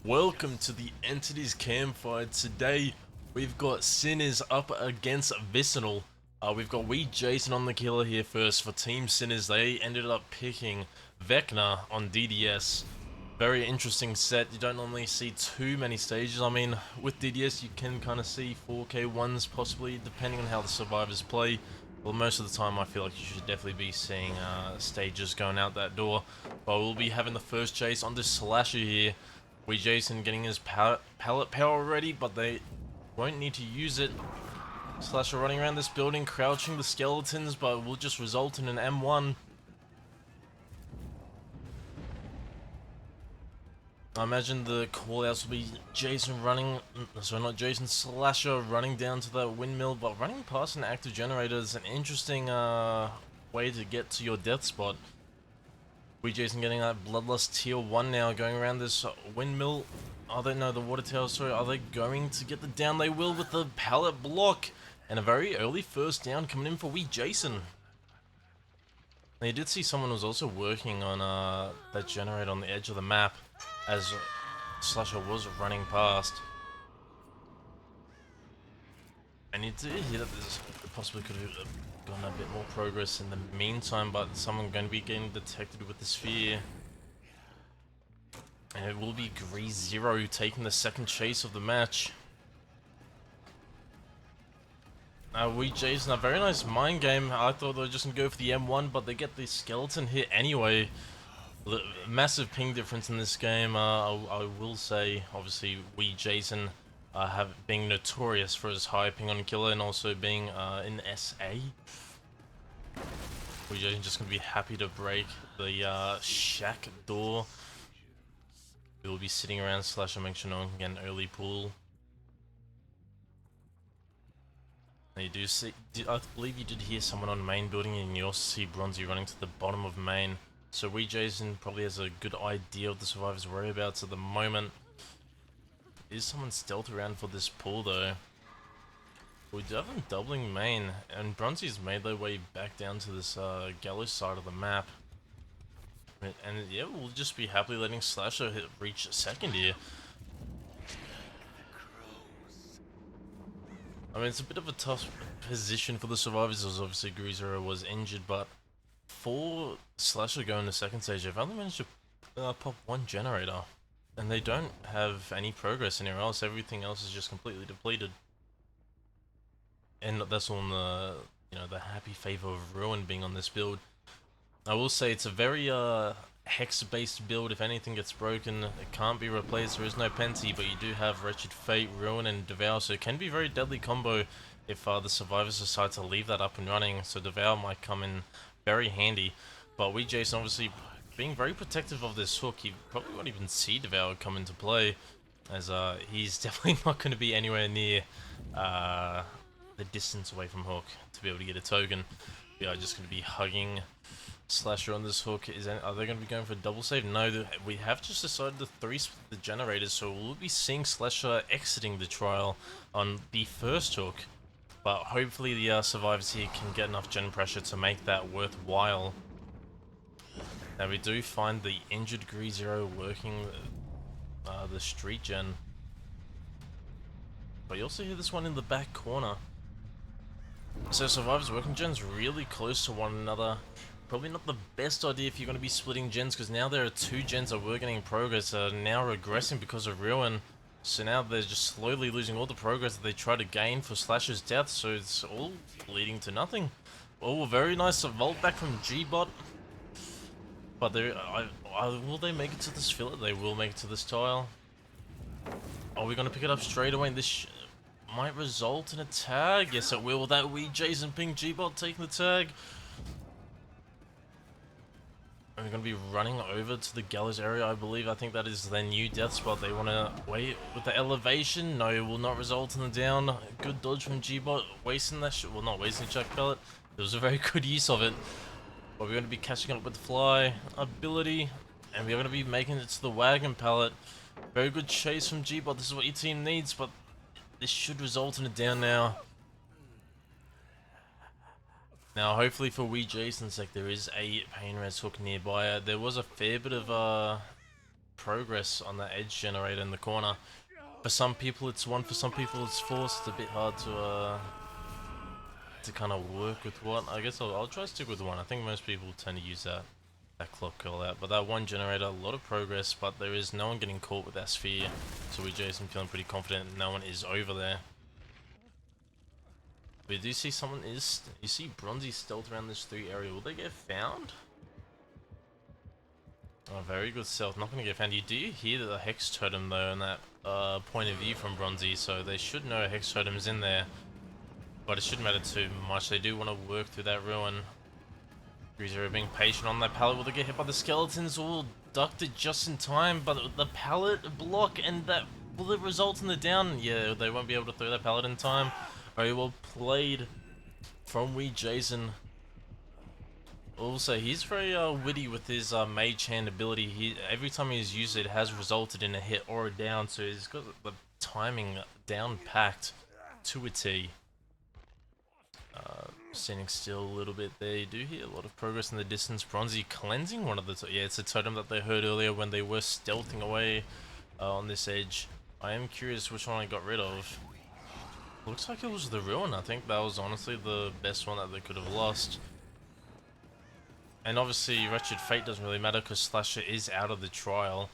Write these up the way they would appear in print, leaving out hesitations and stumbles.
Welcome to the Entities Campfire. Today we've got Sinners up against Vicinal. We've got Jason on the killer here first. For Team Sinners, they ended up picking Vecna on DDS. Very interesting set. You don't normally see too many stages. I mean, with DDS you can kind of see 4K ones possibly, depending on how the survivors play. Well, most of the time I feel like you should definitely be seeing stages going out that door. But we'll be having the first chase on this slasher here. Jason getting his pallet power ready, but they won't need to use it. Slasher running around this building, crouching the skeletons, but will just result in an M1. I imagine the callouts will be Jason running, sorry not Jason, Slasher running down to that windmill, but running past an active generator is an interesting way to get to your death spot. Jason getting that Bloodlust tier 1 now, going around this windmill. Are they, no, the water tower, sorry, are they going to get the down? They will with the pallet block. And a very early first down coming in for Jason. Now, you did see someone was also working on that generator on the edge of the map as Slasher was running past. And you did hear that this possibly could have gotten a bit more progress in the meantime, but someone going to be getting detected with the sphere. And it will be Grease0 taking the second chase of the match. Jason, a very nice mind game. I thought they were just going to go for the M1, but they get the skeleton hit anyway. The massive ping difference in this game. I will say, obviously, Jason being notorious for his high ping on killer and also being in SA. Jason just going to be happy to break the shack door. We will be sitting around Slasher, make sure no one can get an early pull. Now you do see, I believe you did hear someone on main building, and you also see Bronzy running to the bottom of main. So Jason probably has a good idea of the survivors' whereabouts at the moment. Is someone stealth around for this pull though? We do have them doubling main, and Bronzy's made their way back down to this gallows side of the map. And yeah, we'll just be happily letting Slasher reach second here. I mean, it's a bit of a tough position for the survivors, as obviously Grease0 was injured, but for Slasher going to second stage, they've only managed to pop one generator, and they don't have any progress anywhere else. Everything else is just completely depleted. And that's all in the, the happy favor of Ruin being on this build. I will say it's a very hex-based build. If anything gets broken, it can't be replaced. There is no Penti, but you do have Wretched Fate, Ruin, and Devour, so it can be a very deadly combo if the survivors decide to leave that up and running. So Devour might come in very handy. But Jason obviously being very protective of this hook. He probably won't even see Devour come into play, as he's definitely not going to be anywhere near the distance away from hook to be able to get a token. We are just going to be hugging Slasher on this hook. Are they going to be going for a double save? No, we have just decided to 3-split the generators, so we'll be seeing Slasher exiting the trial on the first hook. But hopefully the survivors here can get enough gen pressure to make that worthwhile. Now we do find the injured Grease0 working the street gen. But you also hear this one in the back corner. So survivors working gens really close to one another. Probably not the best idea if you're going to be splitting gens, because now there are two gens that were getting progress are now regressing because of Ruin. So now they're just slowly losing all the progress that they try to gain for Slasher's death, so it's all leading to nothing. Oh, very nice vault back from G-Bot. But will they make it to this fillet? They will make it to this tile. Are we going to pick it up straight away? And this might result in a tag. Yes, it will. That Jason ping G-Bot taking the tag. We're going to be running over to the gallows area, I believe. I think that is their new death spot. They want to wait with the elevation. No, it will not result in the down. Good dodge from G-Bot. Wasting that shit. Well, not wasting Chuck Pellet. It was a very good use of it. But we're going to be catching up with the fly ability. And we're going to be making it to the wagon pallet. Very good chase from G-Bot. This is what your team needs, but this should result in a down now. Now, hopefully for Jason's sake, there is a Pain Res hook nearby. There was a fair bit of progress on that edge generator in the corner. For some people it's 1, for some people it's 4, so it's a bit hard to kind of work with what. I guess I'll try to stick with 1. I think most people tend to use that clock call out, but that 1 generator, a lot of progress, but there is no one getting caught with that sphere, so we Jason feeling pretty confident no one is over there. We do see someone is, you see Bronzy stealth around this 3 area. Will they get found? Oh, very good stealth, not going to get found. You do hear the Hex Totem though in that point of view from Bronzy, so they should know a Hex Totem's in there. But it shouldn't matter too much, they do want to work through that ruin. Greaser being patient on that pallet. Will they get hit by the skeletons? All ducked it just in time, but the pallet block, and that, will it result in the down? Yeah, they won't be able to throw that pallet in time. Very well played from Wee Jason. Also, he's very witty with his mage hand ability. Every time he's used it, it has resulted in a hit or a down, so he's got the timing down packed to a T. Standing still a little bit there. You do hear a lot of progress in the distance. Bronzy cleansing one of the... yeah, it's a totem that they heard earlier when they were stealthing away on this edge. I am curious which one I got rid of. Looks like it was the Ruin. I think that was honestly the best one that they could have lost. And obviously Wretched Fate doesn't really matter because Slasher is out of the trial.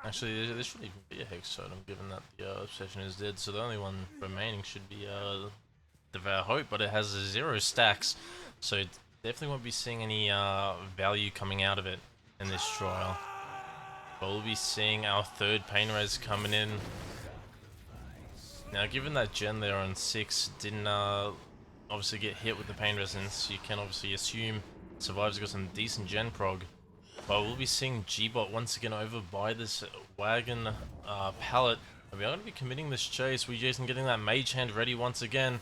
Actually, there shouldn't even be a Hex Totem given that the Obsession is dead, so the only one remaining should be Devour Hope, but it has 0 stacks, so it definitely won't be seeing any value coming out of it in this trial. But we'll be seeing our 3rd Pain Res coming in. Now, given that Gen there on 6 didn't obviously get hit with the Pain Resonance, you can obviously assume Survivor's got some decent Gen prog. But we'll be seeing G-Bot once again over by this wagon pallet. We are going to be committing this chase. Wee Jason getting that mage hand ready once again.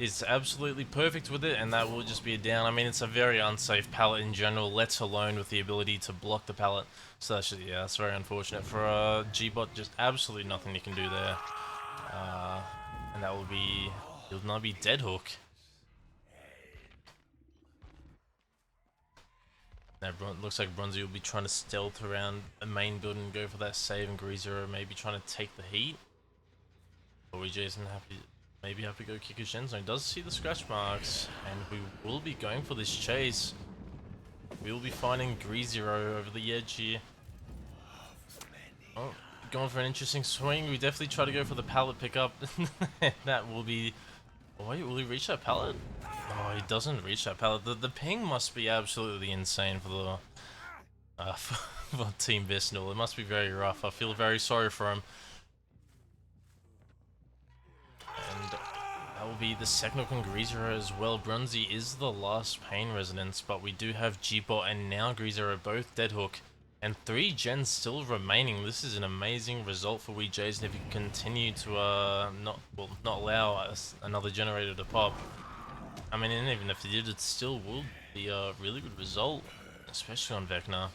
Is absolutely perfect with it, and that will just be a down. I mean, it's a very unsafe pallet in general, let alone with the ability to block the pallet. So that's just, yeah, that's very unfortunate for G-Bot. Just absolutely nothing you can do there. And that will be, it'll not be Dead Hook. Now, looks like Bronzy will be trying to stealth around the main building and go for that save, and Greaser maybe trying to take the heat. But Wee Jason maybe have to go kick his Gen Zone. Does see the scratch marks, and we will be going for this chase. We will be finding Greaser over the edge here. Oh, going for an interesting swing. We definitely try to go for the pallet pickup. That will be... oh, wait, will he reach that pallet? Oh, he doesn't reach that pallet. The ping must be absolutely insane for the for Team Vicinal. It must be very rough. I feel very sorry for him. And that will be the second hook on Greaser as well. Bronzy is the last Pain Resonance, but we do have G-Bot and now Greaser both Dead Hook. And 3 gens still remaining. This is an amazing result for Wee Jason if he can continue to not allow another generator to pop. I mean, and even if they did, it still would be a really good result, especially on Vecna.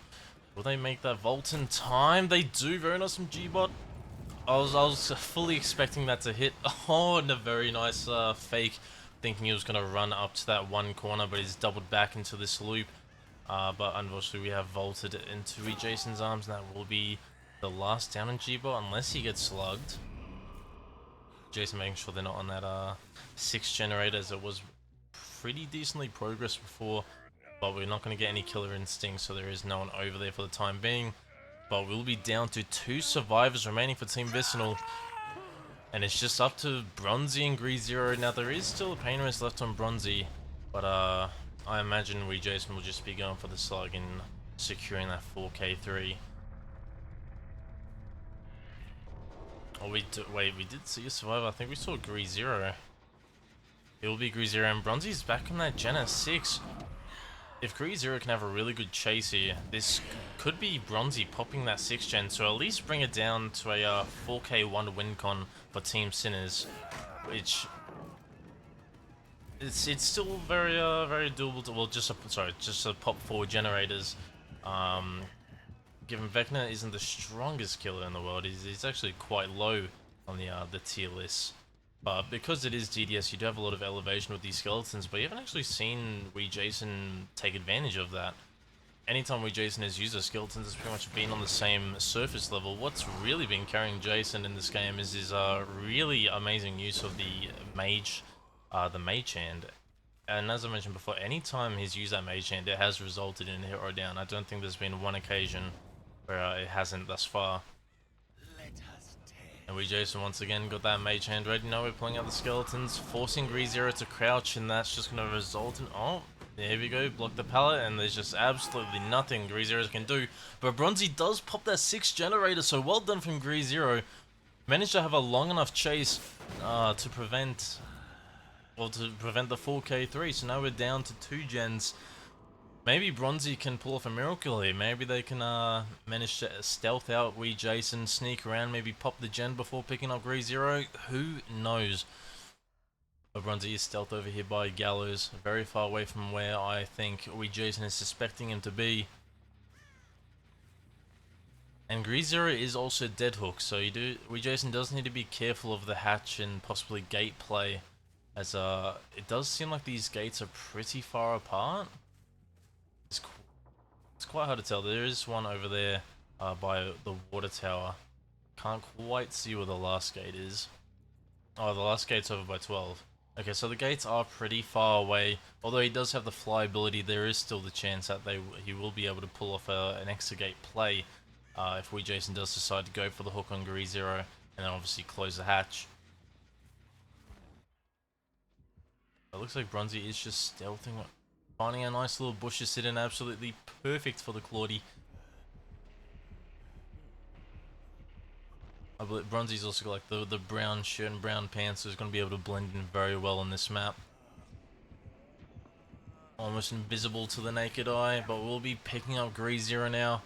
Will they make that vault in time? They do. Very nice from G-Bot. I was fully expecting that to hit. Oh, and a very nice fake, thinking he was going to run up to that one corner, but he's doubled back into this loop. But unfortunately, we have vaulted into Wee Jason's arms, and that will be the last down in G-Bot, unless he gets slugged. Jason making sure they're not on that 6 generators. It was pretty decently progressed before, but we're not going to get any killer instincts, so there is no one over there for the time being. But we'll be down to 2 survivors remaining for Team Vicinal, and it's just up to Bronzy and Greaser. Now there is still a Pain Res left on Bronzy, but I imagine Wee Jason will just be going for the slug and securing that 4k3. Oh, wait, we did see a survivor. I think we saw Greaser. It will be Greaser, and Bronzy's back on that Gen 6. If Greaser can have a really good chase here, this could be Bronzy popping that 6 gen, so at least bring it down to a 4k1 win con for Team Sinners, which it's still very very doable to, well, just a pop 4 generators. Given Vecna isn't the strongest killer in the world, he's actually quite low on the tier list. But because it is DDS, you do have a lot of elevation with these skeletons, but you haven't actually seen Wee Jason take advantage of that. anytime we Jason has used the skeletons, it's pretty much been on the same surface level. What's really been carrying Jason in this game is his really amazing use of the mage hand. And as I mentioned before, anytime he's used that mage hand, it has resulted in a hero down. I don't think there's been one occasion where it hasn't thus far. And we Jason once again got that mage hand ready. Now we're pulling out the skeletons, forcing GreZero to crouch, and that's just going to result in... Oh, there we go, block the pallet, and there's just absolutely nothing GreZero can do. But Bronzy does pop that 6 generator, so well done from GreZero. Managed to have a long enough chase to prevent the full K3, so now we're down to 2 gens. Maybe Bronzy can pull off a miracle here. Maybe they can manage to stealth out Wee Jason, sneak around, maybe pop the gen before picking up GreZero. Who knows? But Bronzy is stealth over here by Gallows, very far away from where I think Wee Jason is suspecting him to be. And GreZero is also dead hook, so Wee Jason does need to be careful of the hatch and possibly gate play, as it does seem like these gates are pretty far apart. It's quite hard to tell. There is one over there by the water tower. Can't quite see where the last gate is. Oh, the last gate's over by 12. Okay, so the gates are pretty far away. Although he does have the fly ability, there is still the chance that he will be able to pull off an extra gate play if Wee Jason does decide to go for the hook on GreZero and then obviously close the hatch. It looks like Bronzy is just stealthing, finding a nice little bush to sit in, absolutely perfect for the Claudie. I believe Bronzy's also got like the brown shirt and brown pants, so he's going to be able to blend in very well on this map. Almost invisible to the naked eye, but we'll be picking up GreZero now.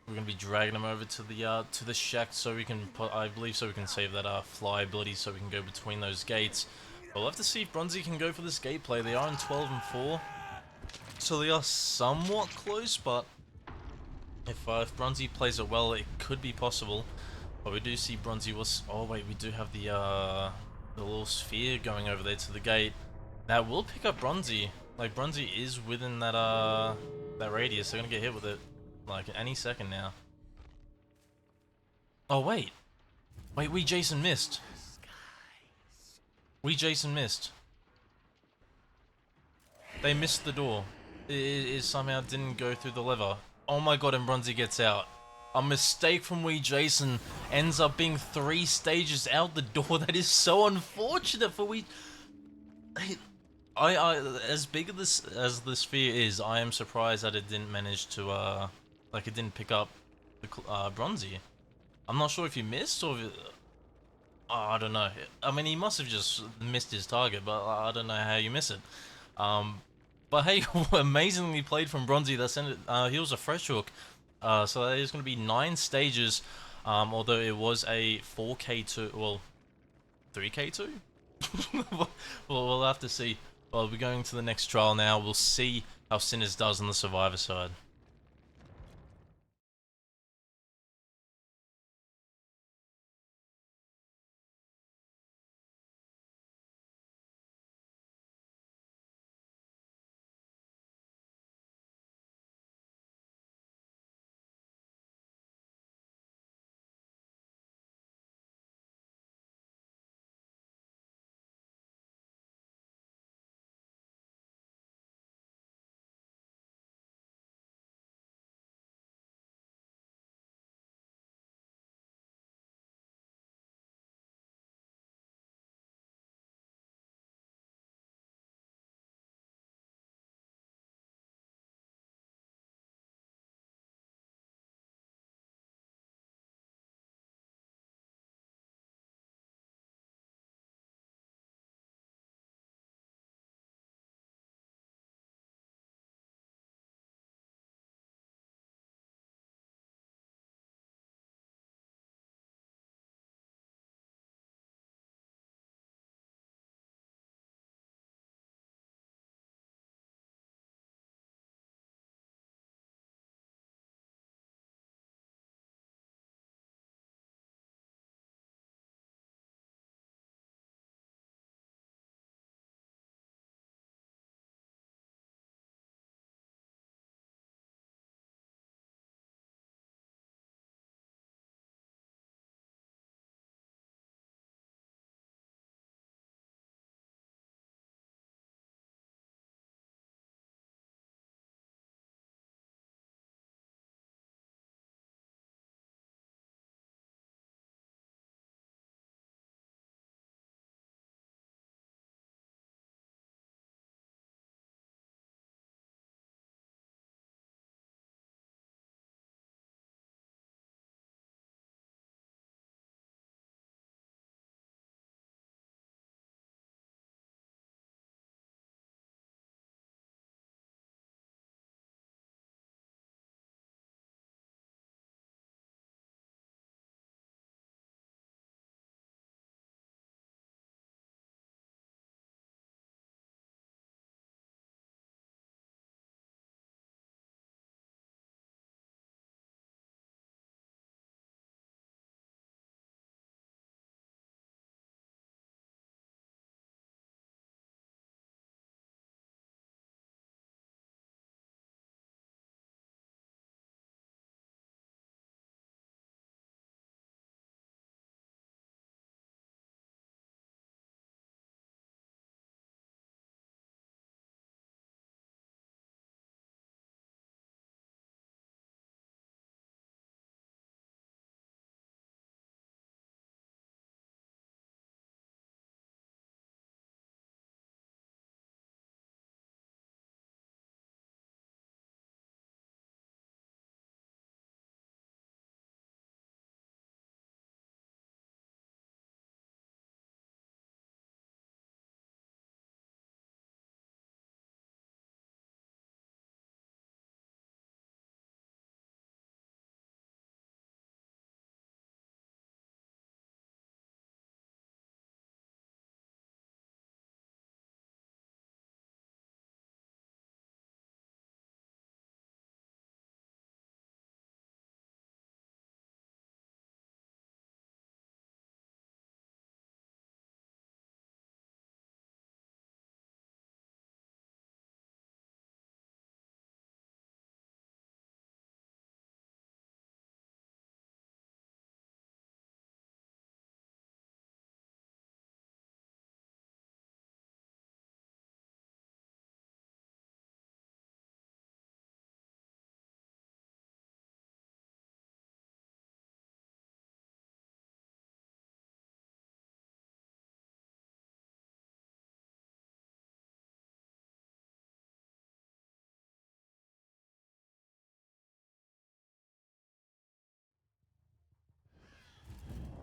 We're going to be dragging him over to the shack, so we can I believe so we can save that fly ability, so we can go between those gates. We'll have to see if Bronzy can go for this gate play. They are in 12 and 4, so they are somewhat close, but if Bronzy plays it well, it could be possible. But we do see Bronzy was... Oh wait, we do have the little sphere going over there to the gate. That will pick up Bronzy. Like, Bronzy is within that radius. They're gonna get hit with it like any second now. Oh wait, Wee Jason missed. Wee Jason missed. They missed the door. It somehow didn't go through the lever. Oh my god, and Bronzy gets out. A mistake from Wee Jason ends up being 3 stages out the door. That is so unfortunate for Wee... as big as the sphere is, I am surprised that it didn't manage to, like, it didn't pick up the Bronzy. I'm not sure if he missed or if oh, I don't know. I mean, he must have just missed his target, but I don't know how you miss it. But hey, amazingly played from Bronzy. That sent it, he was a fresh hook. So that is going to be 9 stages, although it was a 4K2, well, 3K2? We'll have to see. Well, we're going to the next trial now. We'll see how Sinners does on the Survivor side.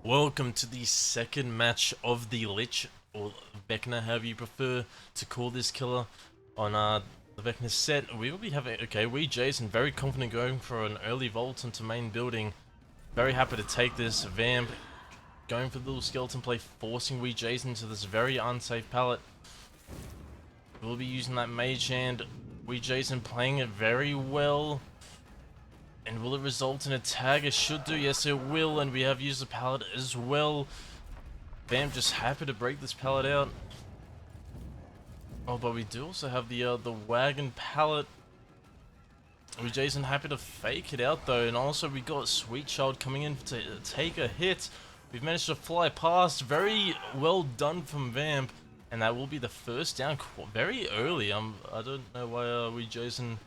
Welcome to the second match of the Lich, or Vecna, however you prefer to call this killer, on the Vecna set. We will be having, okay, we Jason, very confident going for an early vault into main building. Very happy to take this. Vamp going for the little skeleton play, forcing we Jason to this very unsafe pallet. We'll be using that mage hand. We Jason playing it very well. And will it result in a tag? It should do, yes it will, and we have used the pallet as well. Bam, just happy to break this pallet out. Oh, but we do also have the wagon pallet. We Jason happy to fake it out though, and also we got Sweet Child coming in to take a hit. We've managed to fly past, very well done from Vamp, and that will be the first down very early. I don't know why we Jason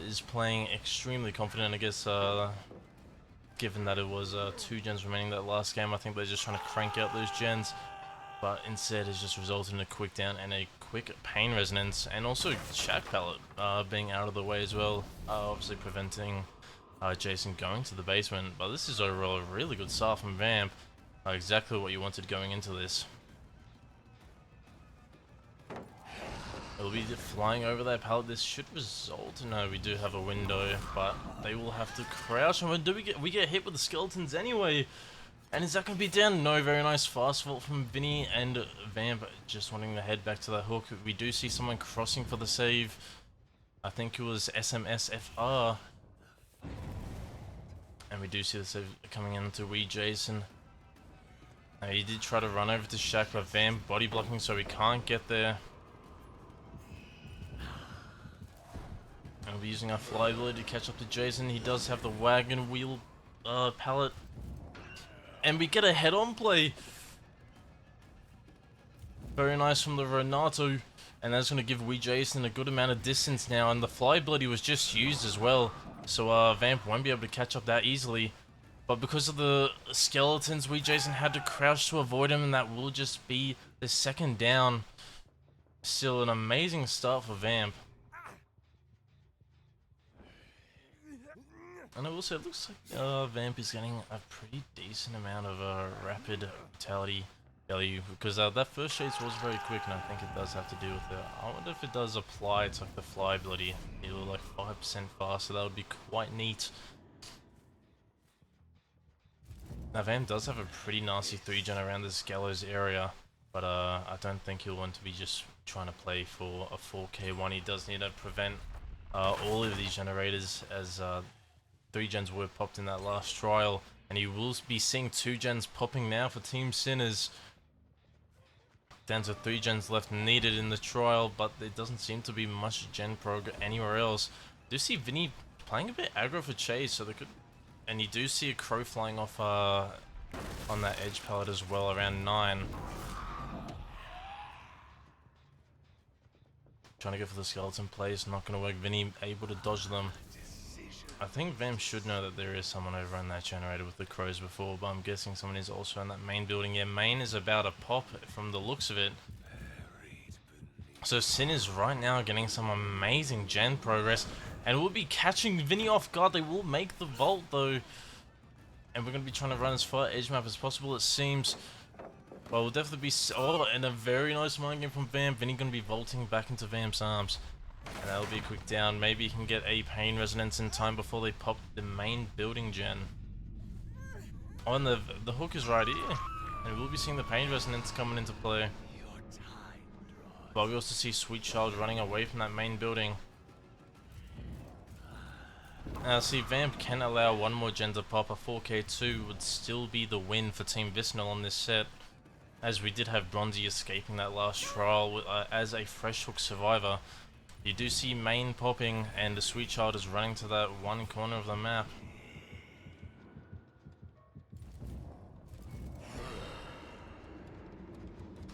is playing extremely confident. I guess given that it was 2 gens remaining that last game, I think they're just trying to crank out those gens, but instead it's just resulted in a quick down and a quick pain resonance, and also Shack Pallet being out of the way as well, obviously preventing Jason going to the basement. But this is overall a really good start from Vamp, exactly what you wanted going into this. It'll be flying over that pallet. This should result. No, we do have a window, but they will have to crouch. And when do we get hit with the skeletons anyway? And is that going to be down? No, very nice fast vault from Vinny, and Vamp just wanting to head back to that hook. We do see someone crossing for the save. I think it was SMSFR. And we do see the save coming into Wee Jason. He did try to run over to Shaq, but Vamp body blocking so he can't get there. And we'll be using our fly ability to catch up to Jason. He does have the wagon wheel pallet. And we get a head-on play. Very nice from the Renato. And that's going to give Wee Jason a good amount of distance now. And the fly ability was just used as well. So Vamp won't be able to catch up that easily. But because of the skeletons, Wee Jason had to crouch to avoid him. And that will just be the second down. Still an amazing start for Vamp. And also, it looks like Vamp is getting a pretty decent amount of rapid vitality value, because that first chase was very quick, and I think it does have to do with it. I wonder if it does apply to like the fly ability. It'll like 5% faster. That would be quite neat. Now Vamp does have a pretty nasty 3-gen around this gallows area, but I don't think he'll want to be just trying to play for a 4k1. He does need to prevent all of these generators, as 3 gens were popped in that last trial, and you will be seeing 2 gens popping now for Team Sinners. Down to 3 gens left needed in the trial, but there doesn't seem to be much gen prog anywhere else. Do see Vinny playing a bit aggro for chase, so they could, and you do see a crow flying off on that edge pallet as well around 9. Trying to go for the skeleton plays, not going to work. Vinny able to dodge them. I think Vamp should know that there is someone over on that generator with the crows before, but I'm guessing someone is also in that main building. Yeah, main is about to pop from the looks of it. So Sin is right now getting some amazing gen progress, and we'll be catching Vinny off guard. They will make the vault though, and we're going to be trying to run as far edge map as possible, it seems. Well, we'll definitely be... Oh, and a very nice mind game from Vamp. Vinny going to be vaulting back into Vamp's arms. And that'll be a quick down. Maybe he can get a pain resonance in time before they pop the main building gen. Oh, and the hook is right here. And we'll be seeing the pain resonance coming into play. But we also see Sweet Child running away from that main building. Now, see, Vamp can allow one more gen to pop. A 4k2 would still be the win for Team Vicinal on this set, as we did have Bronzy escaping that last trial as a fresh hook survivor. You do see main popping, and the Sweet Child is running to that one corner of the map.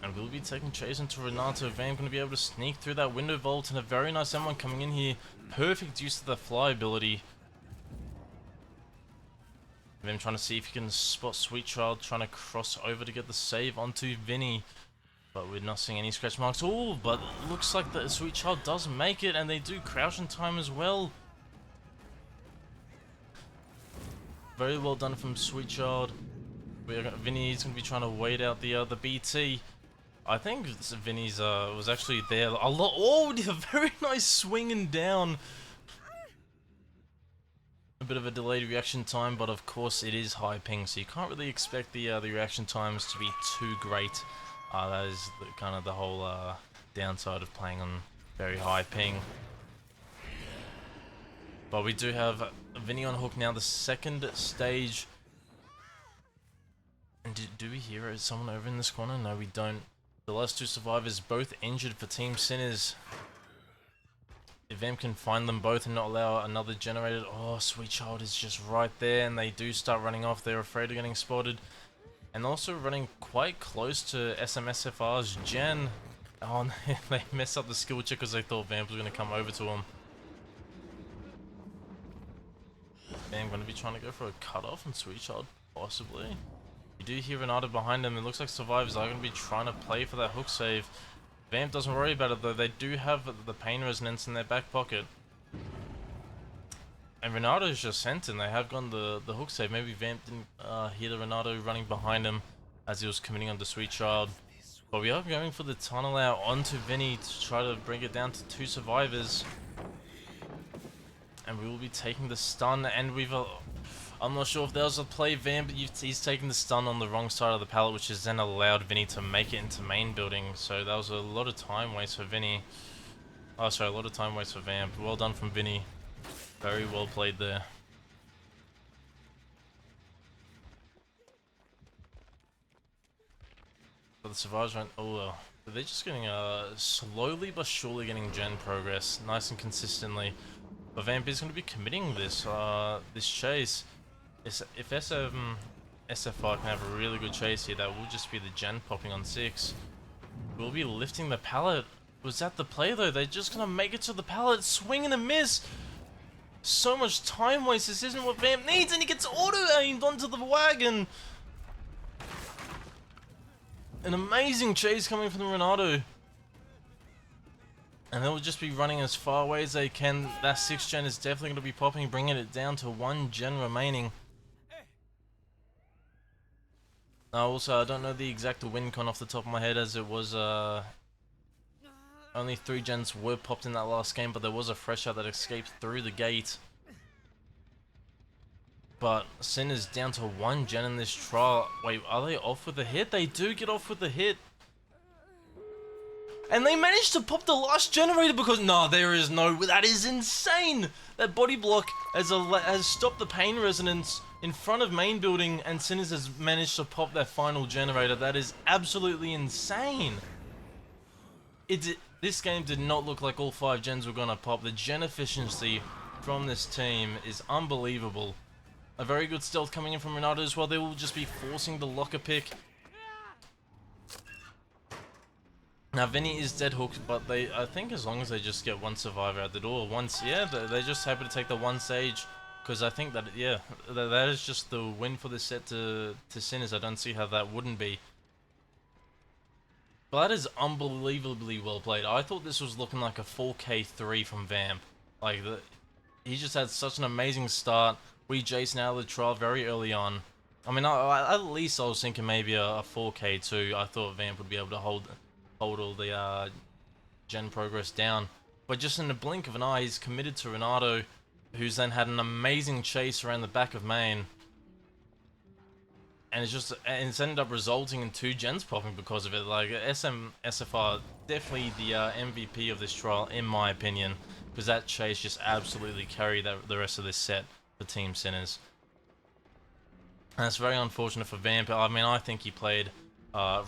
And we'll be taking chase into Renato. Vamp going to be able to sneak through that window vault, and a very nice M1 coming in here. Perfect use of the fly ability. Vamp trying to see if he can spot Sweet Child, trying to cross over to get the save onto Vinny. But we're not seeing any scratch marks. Oh, but it looks like the Sweet Child does make it, and they do crouch in time as well. Very well done from Sweet Child. Vinny's gonna be trying to wait out the BT. I think Vinny's was actually there a lot. Oh, a very nice swinging down. A bit of a delayed reaction time, but of course it is high ping, so you can't really expect the reaction times to be too great. That is kind of the whole downside of playing on very high ping. But we do have Vinny on hook now, the second stage. And do we hear someone over in this corner? No, we don't. The last two survivors both injured for Team Sinners. If Vamp can find them both and not allow another generator... Oh, Sweet Child is just right there, and they do start running off. They're afraid of getting spotted. And also running quite close to SMSFR's gen. Oh, they messed up the skill check because they thought Vamp was going to come over to him. Vamp going to be trying to go for a cutoff on Sweet Child, possibly. You do hear Renato behind him. It looks like survivors are going to be trying to play for that hook save. Vamp doesn't worry about it though. They do have the pain resonance in their back pocket. And Renato's just sent in. They have gone the hook save. Maybe Vamp didn't hear the Renato running behind him as he was committing on the Sweet Child. But we are going for the tunnel out onto Vinny to try to bring it down to 2 survivors. And we will be taking the stun, and we've... I'm not sure if that was a play, Vamp, but he's taken the stun on the wrong side of the pallet, which has then allowed Vinny to make it into main building. So that was a lot of time waste for Vinny. Oh, sorry, a lot of time waste for Vamp. Well done from Vinny. Very well played there. But the survivors went... Oh, well. They're just getting, slowly but surely getting gen progress, nice and consistently. But Vamp is going to be committing this, this chase. If SFR can have a really good chase here, that will just be the gen popping on 6. We'll be lifting the pallet. Was that the play though? They're just gonna make it to the pallet, swing and a miss. So much time waste. This isn't what Vamp needs, and he gets auto-aimed onto the wagon. An amazing chase coming from the Renato. And they'll just be running as far away as they can. That 6th gen is definitely going to be popping, bringing it down to 1 gen remaining. Also, I don't know the exact win con off the top of my head, as it was only 3 gens were popped in that last game, but there was a fresh out that escaped through the gate. But Sin is down to 1 gen in this trial. Wait, are they off with a hit? They do get off with a hit. And they managed to pop the last generator because... No, there is no... That is insane! That body block has stopped the pain resonance in front of main building, and Sinners has managed to pop their final generator. That is absolutely insane! This game did not look like all 5 gens were gonna pop. The gen efficiency from this team is unbelievable. A very good stealth coming in from Renato as well. They will just be forcing the locker pick. Now Vinny is dead hooked, but I think as long as they just get 1 survivor out the door, they're just happy to take the 1 stage, because I think that, yeah, that is just the win for this set to Sinners. I don't see how that wouldn't be. But that is unbelievably well played. I thought this was looking like a 4K3 from Vamp. Like, he just had such an amazing start. We Jason out of the trial very early on. I mean, at least I was thinking maybe a 4K2. I thought Vamp would be able to hold all the gen progress down. But just in the blink of an eye, he's committed to Renato, who's then had an amazing chase around the back of main. And it's ended up resulting in 2 gens popping because of it. Like, SFR, definitely the MVP of this trial, in my opinion, because that chase just absolutely carried the rest of this set for Team Sinners. And it's very unfortunate for Vamp. I mean, I think he played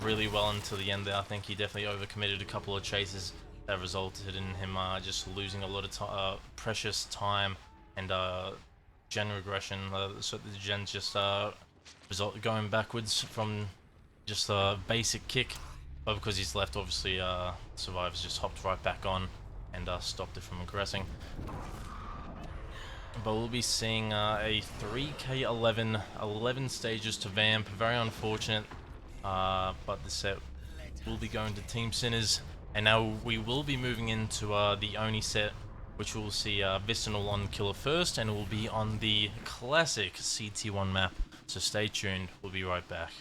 really well until the end there. I think he definitely overcommitted a couple of chases that resulted in him just losing a lot of precious time and gen regression. So the gen's just going backwards from just a basic kick, but because he's left, obviously survivors just hopped right back on and stopped it from aggressing. But we'll be seeing a 3K11, 11 stages to Vamp. Very unfortunate. But the set will be going to Team Sinners, and now we will be moving into the Oni set, which we'll see Vicinal on Killer first, and it will be on the classic CT1 map, So stay tuned, we'll be right back.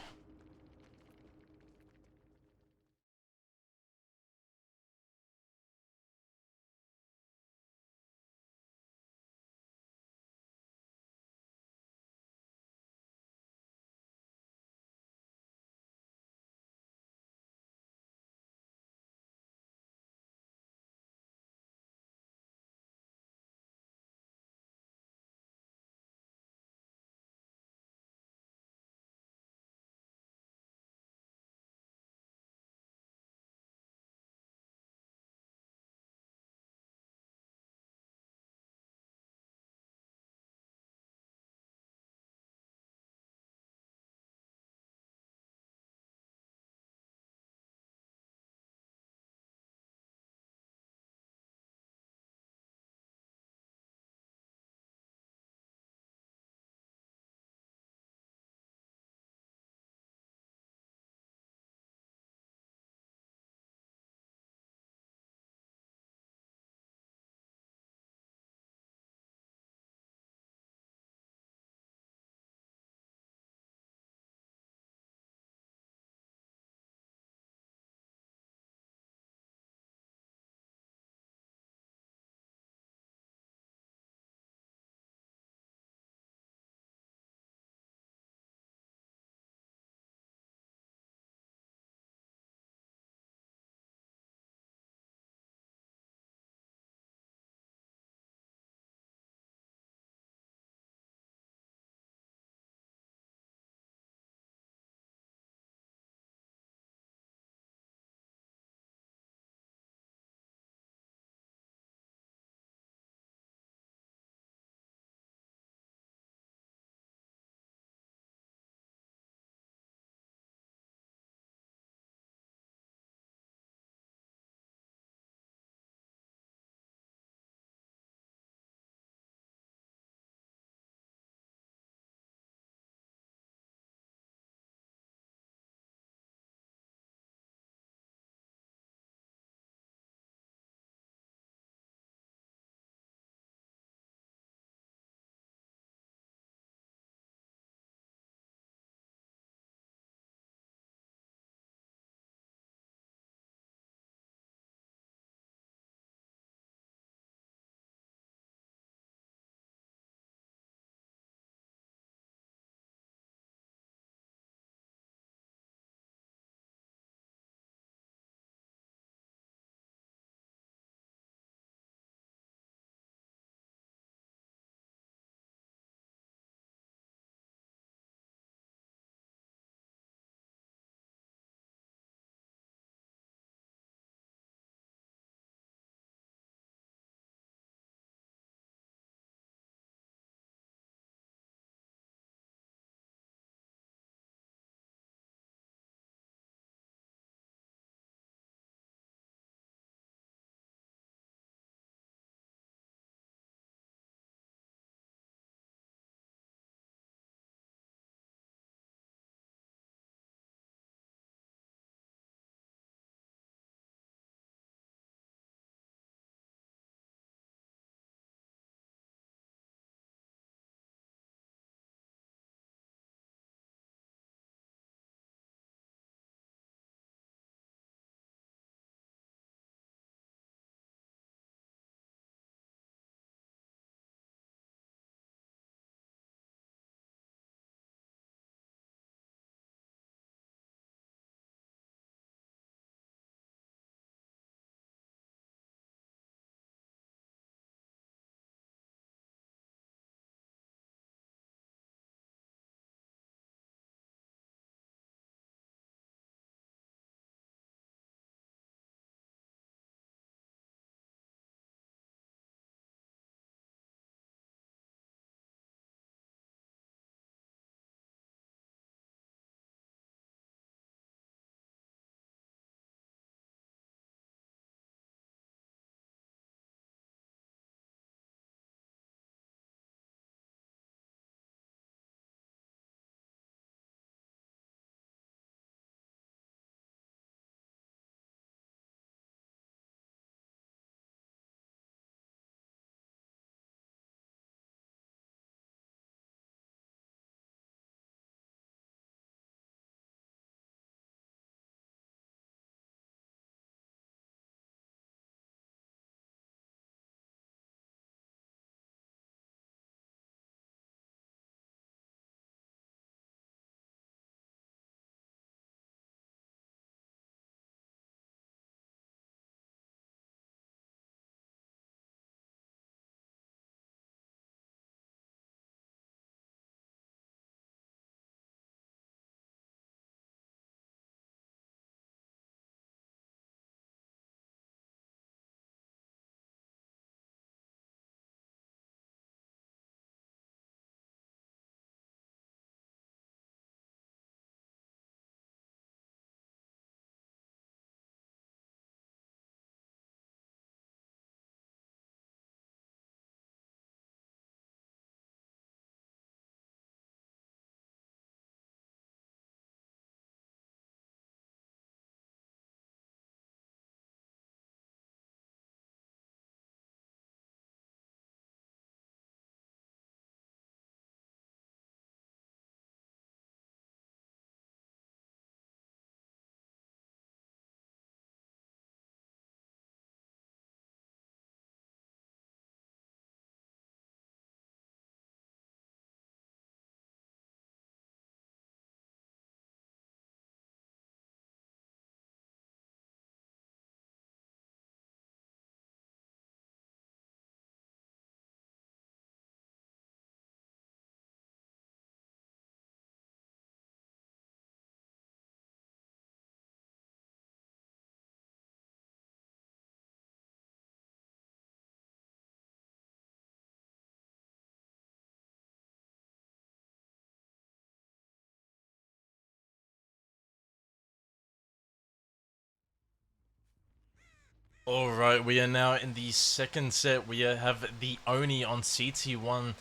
Alright, we are now in the second set. We have the Oni on CT1.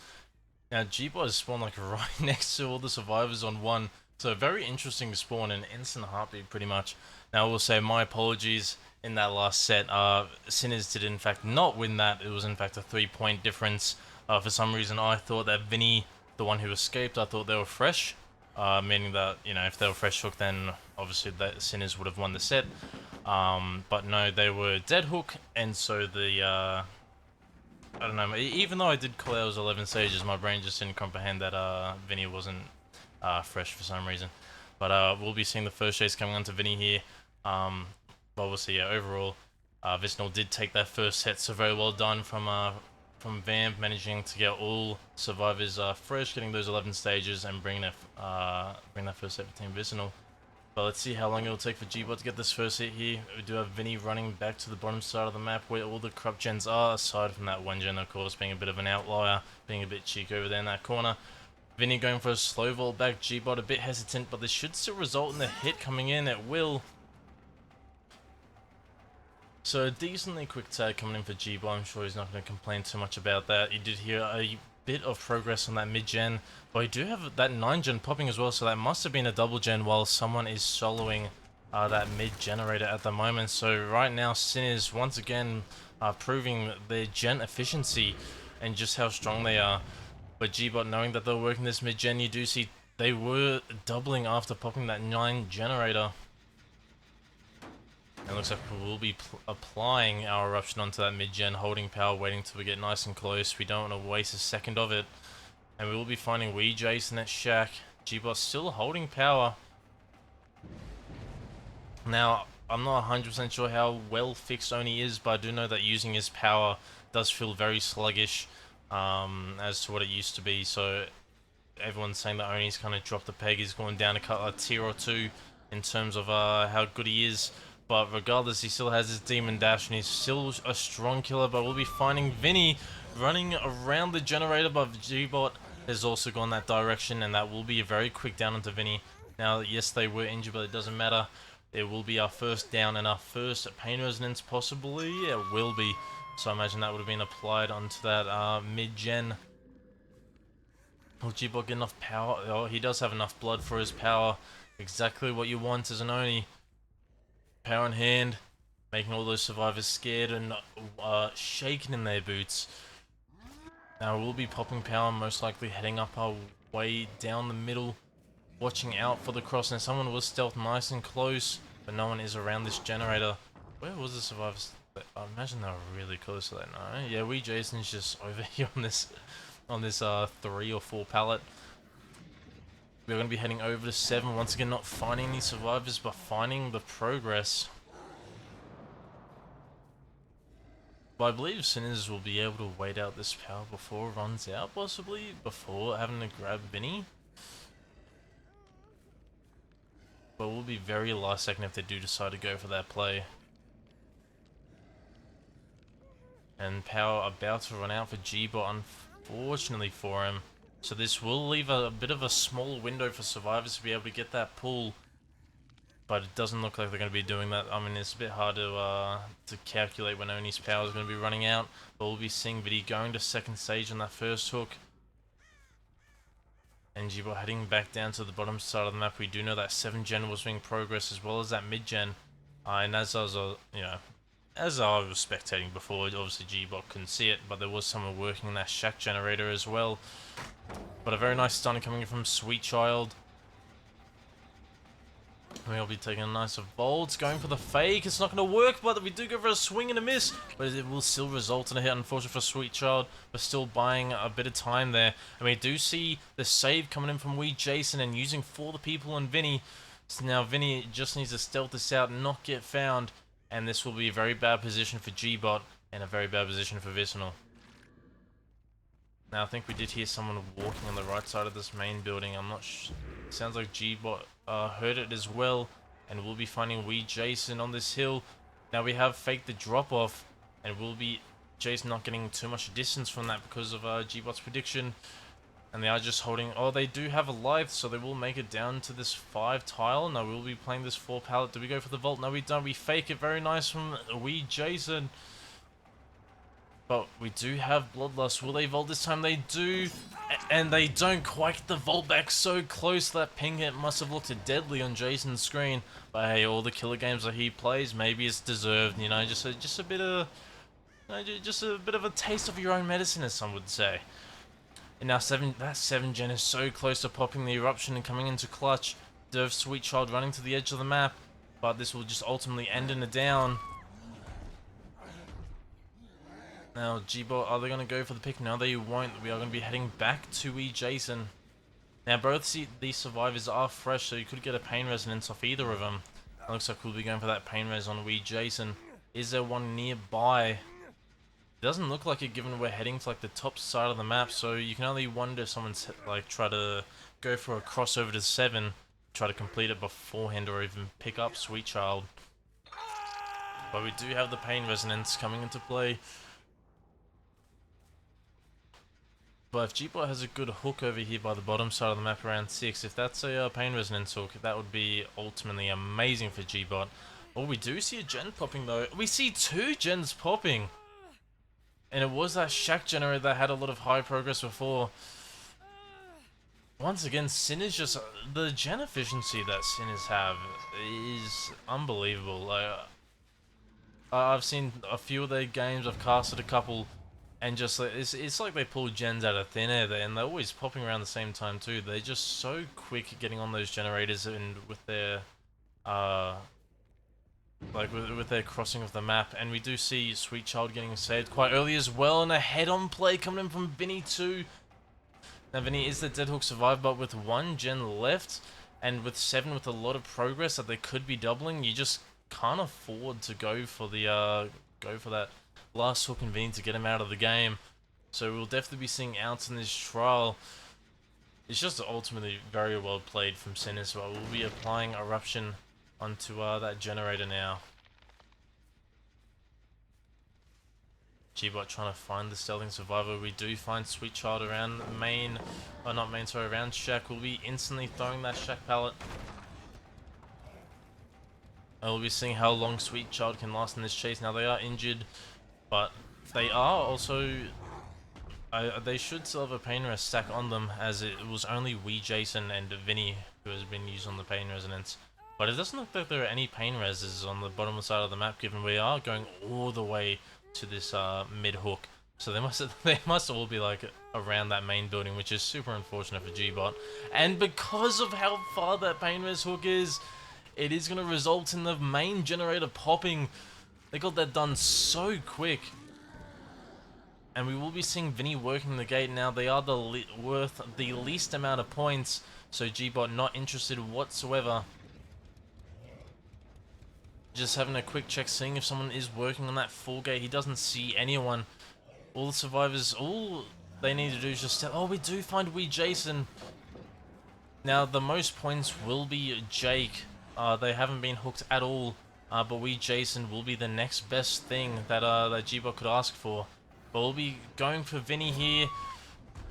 Now, G-Bot is spawned like right next to all the survivors on 1. So, very interesting spawn, an instant heartbeat pretty much. Now, I will say my apologies in that last set. Sinners did in fact not win that. It was in fact a 3-point difference. For some reason, I thought that Vinny, the one who escaped, I thought they were fresh. Meaning that, you know, if they were fresh hook, then obviously the Sinners would have won the set. But no, they were dead hook, and so the, I don't know, even though I did call out as 11 stages, my brain just didn't comprehend that, Vinny wasn't, fresh for some reason. But, we'll be seeing the first chase coming onto Vinny here. But we'll see, yeah, overall, Vicinal did take that first set, so very well done from Vamp, managing to get all survivors, fresh, getting those 11 stages, and bring that first set for Team Vicinal. But let's see how long it'll take for G-Bot to get this first hit here. We do have Vinny running back to the bottom side of the map where all the corrupt gens are, aside from that one gen, of course, being a bit of an outlier, being a bit cheeky over there in that corner. Vinny going for a slow vault back, G-Bot a bit hesitant, but this should still result in the hit coming in. It will. So a decently quick tag coming in for G-Bot. I'm sure he's not going to complain too much about that. You did hear a bit of progress on that mid-gen, but we do have that 9-gen popping as well, so that must have been a double gen while someone is soloing that mid-generator at the moment. So right now, Sinners once again proving their gen efficiency and just how strong they are. But G-Bot, knowing that they're working this mid-gen, you do see they were doubling after popping that 9-generator. It looks like we will be applying our eruption onto that mid-gen, holding power, waiting till we get nice and close. We don't want to waste a second of it. And we will be finding Wee Jason at Shack. G-Bot still holding power. Now, I'm not 100% sure how well fixed Oni is, but I do know that using his power does feel very sluggish as to what it used to be. So everyone's saying that Oni's kind of dropped the peg. He's going down a tier or two in terms of how good he is. But regardless, he still has his Demon Dash, and he's still a strong killer. But we'll be finding Vinny running around the generator, but G-Bot has also gone that direction, and that will be a very quick down onto Vinny. Now, yes, they were injured, but it doesn't matter. It will be our first down and our first pain resonance, possibly. Yeah, it will be. So I imagine that would have been applied onto that mid-gen. Will G-Bot get enough power? Oh, he does have enough blood for his power. Exactly what you want as an Oni. Power in hand, making all those survivors scared and shaking in their boots. Now we'll be popping power, most likely heading up our way down the middle, watching out for the cross. And someone was stealth nice and close, but no one is around this generator. Where was the survivors? I imagine they were really close to that. No, yeah, Wee Jason's just over here on this 3 or 4 pallet. We're going to be heading over to 7, once again not finding any survivors, but finding the progress. But I believe Sinners will be able to wait out this power before it runs out, possibly, before having to grab Vinny. But it will be very last second if they do decide to go for that play. And power about to run out for G-Bot, unfortunately for him. So this will leave a bit of a small window for survivors to be able to get that pull, but it doesn't look like they're going to be doing that. I mean, it's a bit hard to calculate when Oni's power is going to be running out, but we'll be seeing Viddy going to second stage on that first hook. And G-Bot heading back down to the bottom side of the map. We do know that 7-gen was being progress as well as that mid-gen, and as I was, as I was spectating before, obviously G-Bot couldn't see it, but there was someone working in that shack generator as well. But a very nice stun coming in from Sweet Child. We'll be taking a nice vault, going for the fake. It's not going to work, but we do go for a swing and a miss. But it will still result in a hit, unfortunately for Sweet Child. But still buying a bit of time there. And we do see the save coming in from Wee Jason and using for the people on Vinny. So now Vinny just needs to stealth this out and not get found. And this will be a very bad position for G-Bot and a very bad position for Vicinal. Now I think we did hear someone walking on the right side of this main building. I'm not sure. Sounds like G-Bot heard it as well. And we'll be finding Wee Jason on this hill. Now we have faked the drop off. And we'll be Jason not getting too much distance from that because of G-Bot's prediction. And they are just holding... Oh, they do have a life, so they will make it down to this 5 tile. No, we'll be playing this 4 pallet. Do we go for the vault? No, we don't. We fake it. Very nice from wee Jason. But we do have Bloodlust. Will they vault this time? They do. And they don't quite get the vault back. So close. That ping hit must have looked deadly on Jason's screen. But hey, all the killer games that he plays, maybe it's deserved. You know, just a bit of... just a bit of a taste of your own medicine, as some would say. And now that 7 gen is so close to popping the eruption and coming into clutch. Derv Sweet Child running to the edge of the map. But this will just ultimately end in a down. Now, G-Bot, are they going to go for the pick? No, they won't. We are going to be heading back to Jason. Now, both these survivors are fresh, so you could get a pain resonance off either of them. It looks like we'll be going for that pain res on Jason. Is there one nearby? It doesn't look like it, given we're heading to like the top side of the map, so you can only wonder if someone's like try to go for a crossover to 7, try to complete it beforehand, or even pick up Sweet Child. But we do have the pain resonance coming into play. But if G-Bot has a good hook over here by the bottom side of the map around 6, if that's a pain resonance hook, that would be ultimately amazing for G-Bot. Oh, we do see a gen popping though. We see 2 gens popping! And it was that Shack generator that had a lot of high progress before. Once again, Sin is just... the gen efficiency that Sinners have is unbelievable. Like, I've seen a few of their games, I've casted a couple... And just like, it's like they pull gens out of thin air there, and they're always popping around the same time too. They're just so quick getting on those generators, and with their like with their crossing of the map. And we do see Sweet Child getting saved quite early as well, and a head-on play coming in from Vinny too. Now Vinny is the dead hook survivor, but with 1 gen left, and with 7 with a lot of progress that they could be doubling, you just can't afford to go for the that last hook and Vinny to get him out of the game. So we'll definitely be seeing outs in this trial. It's just ultimately very well played from Sin as well. We'll be applying Eruption onto that generator now. G-Bot trying to find the stealthing survivor. We do find Sweet Child around main, or not main, sorry, around Shack. We'll be instantly throwing that Shack pallet. And we'll be seeing how long Sweet Child can last in this chase. Now they are injured, but they are also... they should still have a pain res stack on them, as it was only wee Jason and Vinny who has been used on the pain resonance. But it doesn't look like there are any pain reses on the bottom side of the map, given we are going all the way to this mid hook. So they must all be like around that main building, which is super unfortunate for G-Bot. And because of how far that pain res hook is, it is going to result in the main generator popping. They got that done so quick. And we will be seeing Vinny working the gate now. They are worth the least amount of points, so G-Bot not interested whatsoever. Just having a quick check, seeing if someone is working on that full gate. He doesn't see anyone. All the survivors, all they need to do is just step... Oh, we do find wee Jason. Now, the most points will be Jake. They haven't been hooked at all, but wee Jason will be the next best thing that that G-Bot could ask for. But we'll be going for Vinny here.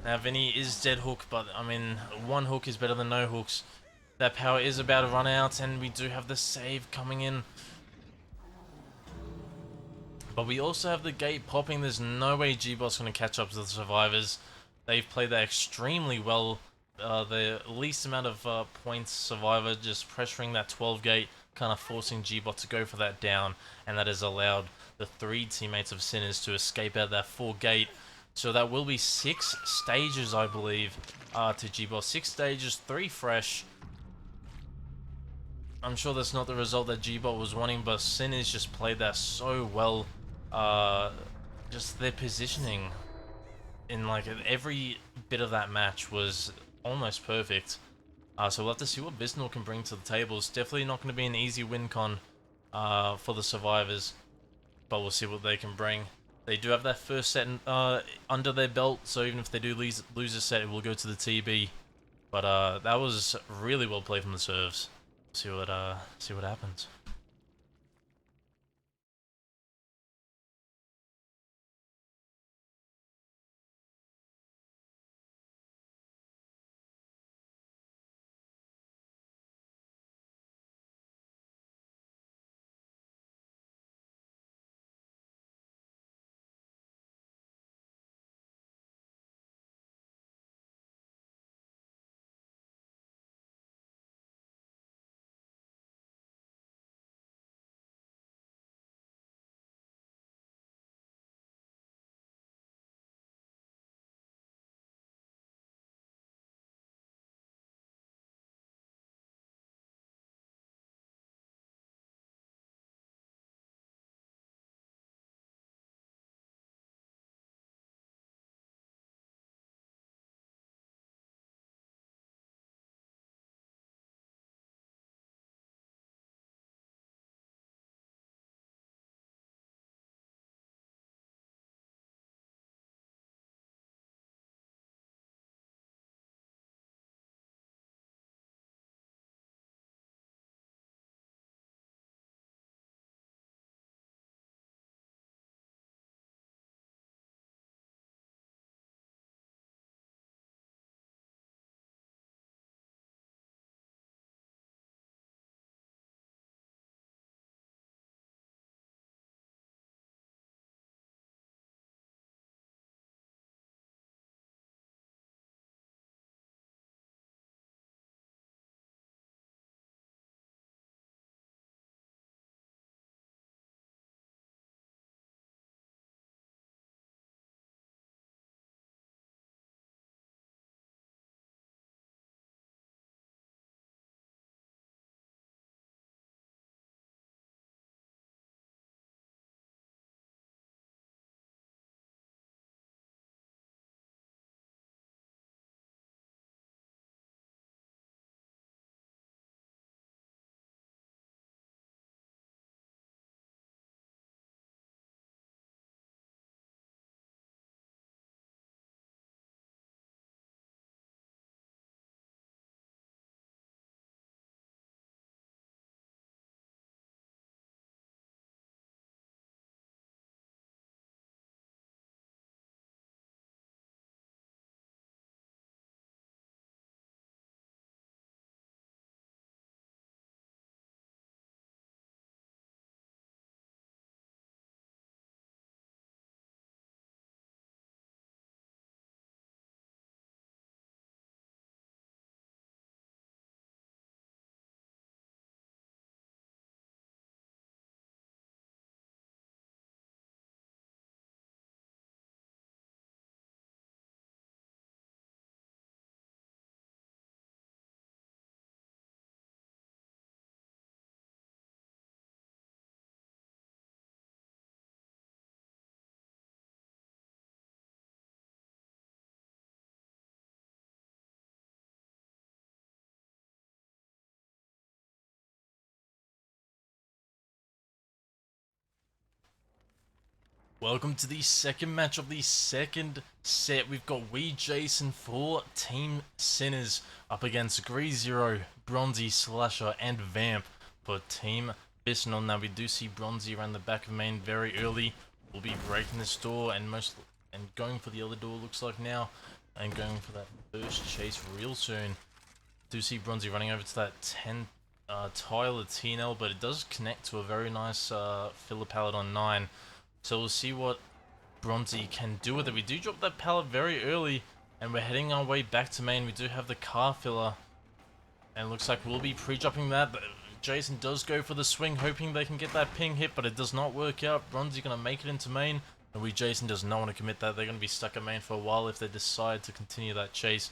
Now, Vinny is dead hook, but I mean, 1 hook is better than no hooks. That power is about to run out, and we do have the save coming in. But we also have the gate popping. There's no way G-Bot's going to catch up to the survivors. They've played that extremely well. The least amount of points survivor, just pressuring that 12 gate, kind of forcing G-Bot to go for that down, and that has allowed the 3 teammates of Sinners to escape out of that 4 gate. So that will be 6 stages, I believe, to G-Bot. 6 stages, 3 fresh. I'm sure that's not the result that G-Bot was wanting, but Sinners just played that so well. Just their positioning in like every bit of that match was almost perfect. So we'll have to see what Vicinal can bring to the table. It's definitely not going to be an easy win con for the survivors, but we'll see what they can bring. They do have that first set under their belt, so even if they do lose a set, it will go to the TB. But that was really well played from the serves. See what happens. Welcome to the second match of the second set. We've got Wee Jason for Team Sinners up against Zero, Bronzy, Slasher, and Vamp for Team Vicinal. Now we do see Bronzy around the back of main very early. We'll be breaking this door and going for the other door, looks like now, and going for that first chase real soon. Do see Bronzy running over to that 10 Tyler T-Nell, but it does connect to a very nice filler pallet on 9. So we'll see what Bronzy can do with it. We do drop that pallet very early, and we're heading our way back to main. We do have the car filler, and it looks like we'll be pre-dropping that. But Jason does go for the swing, hoping they can get that ping hit, but it does not work out. Bronzy gonna make it into main, and Jason does not want to commit that. They're gonna be stuck at main for a while if they decide to continue that chase.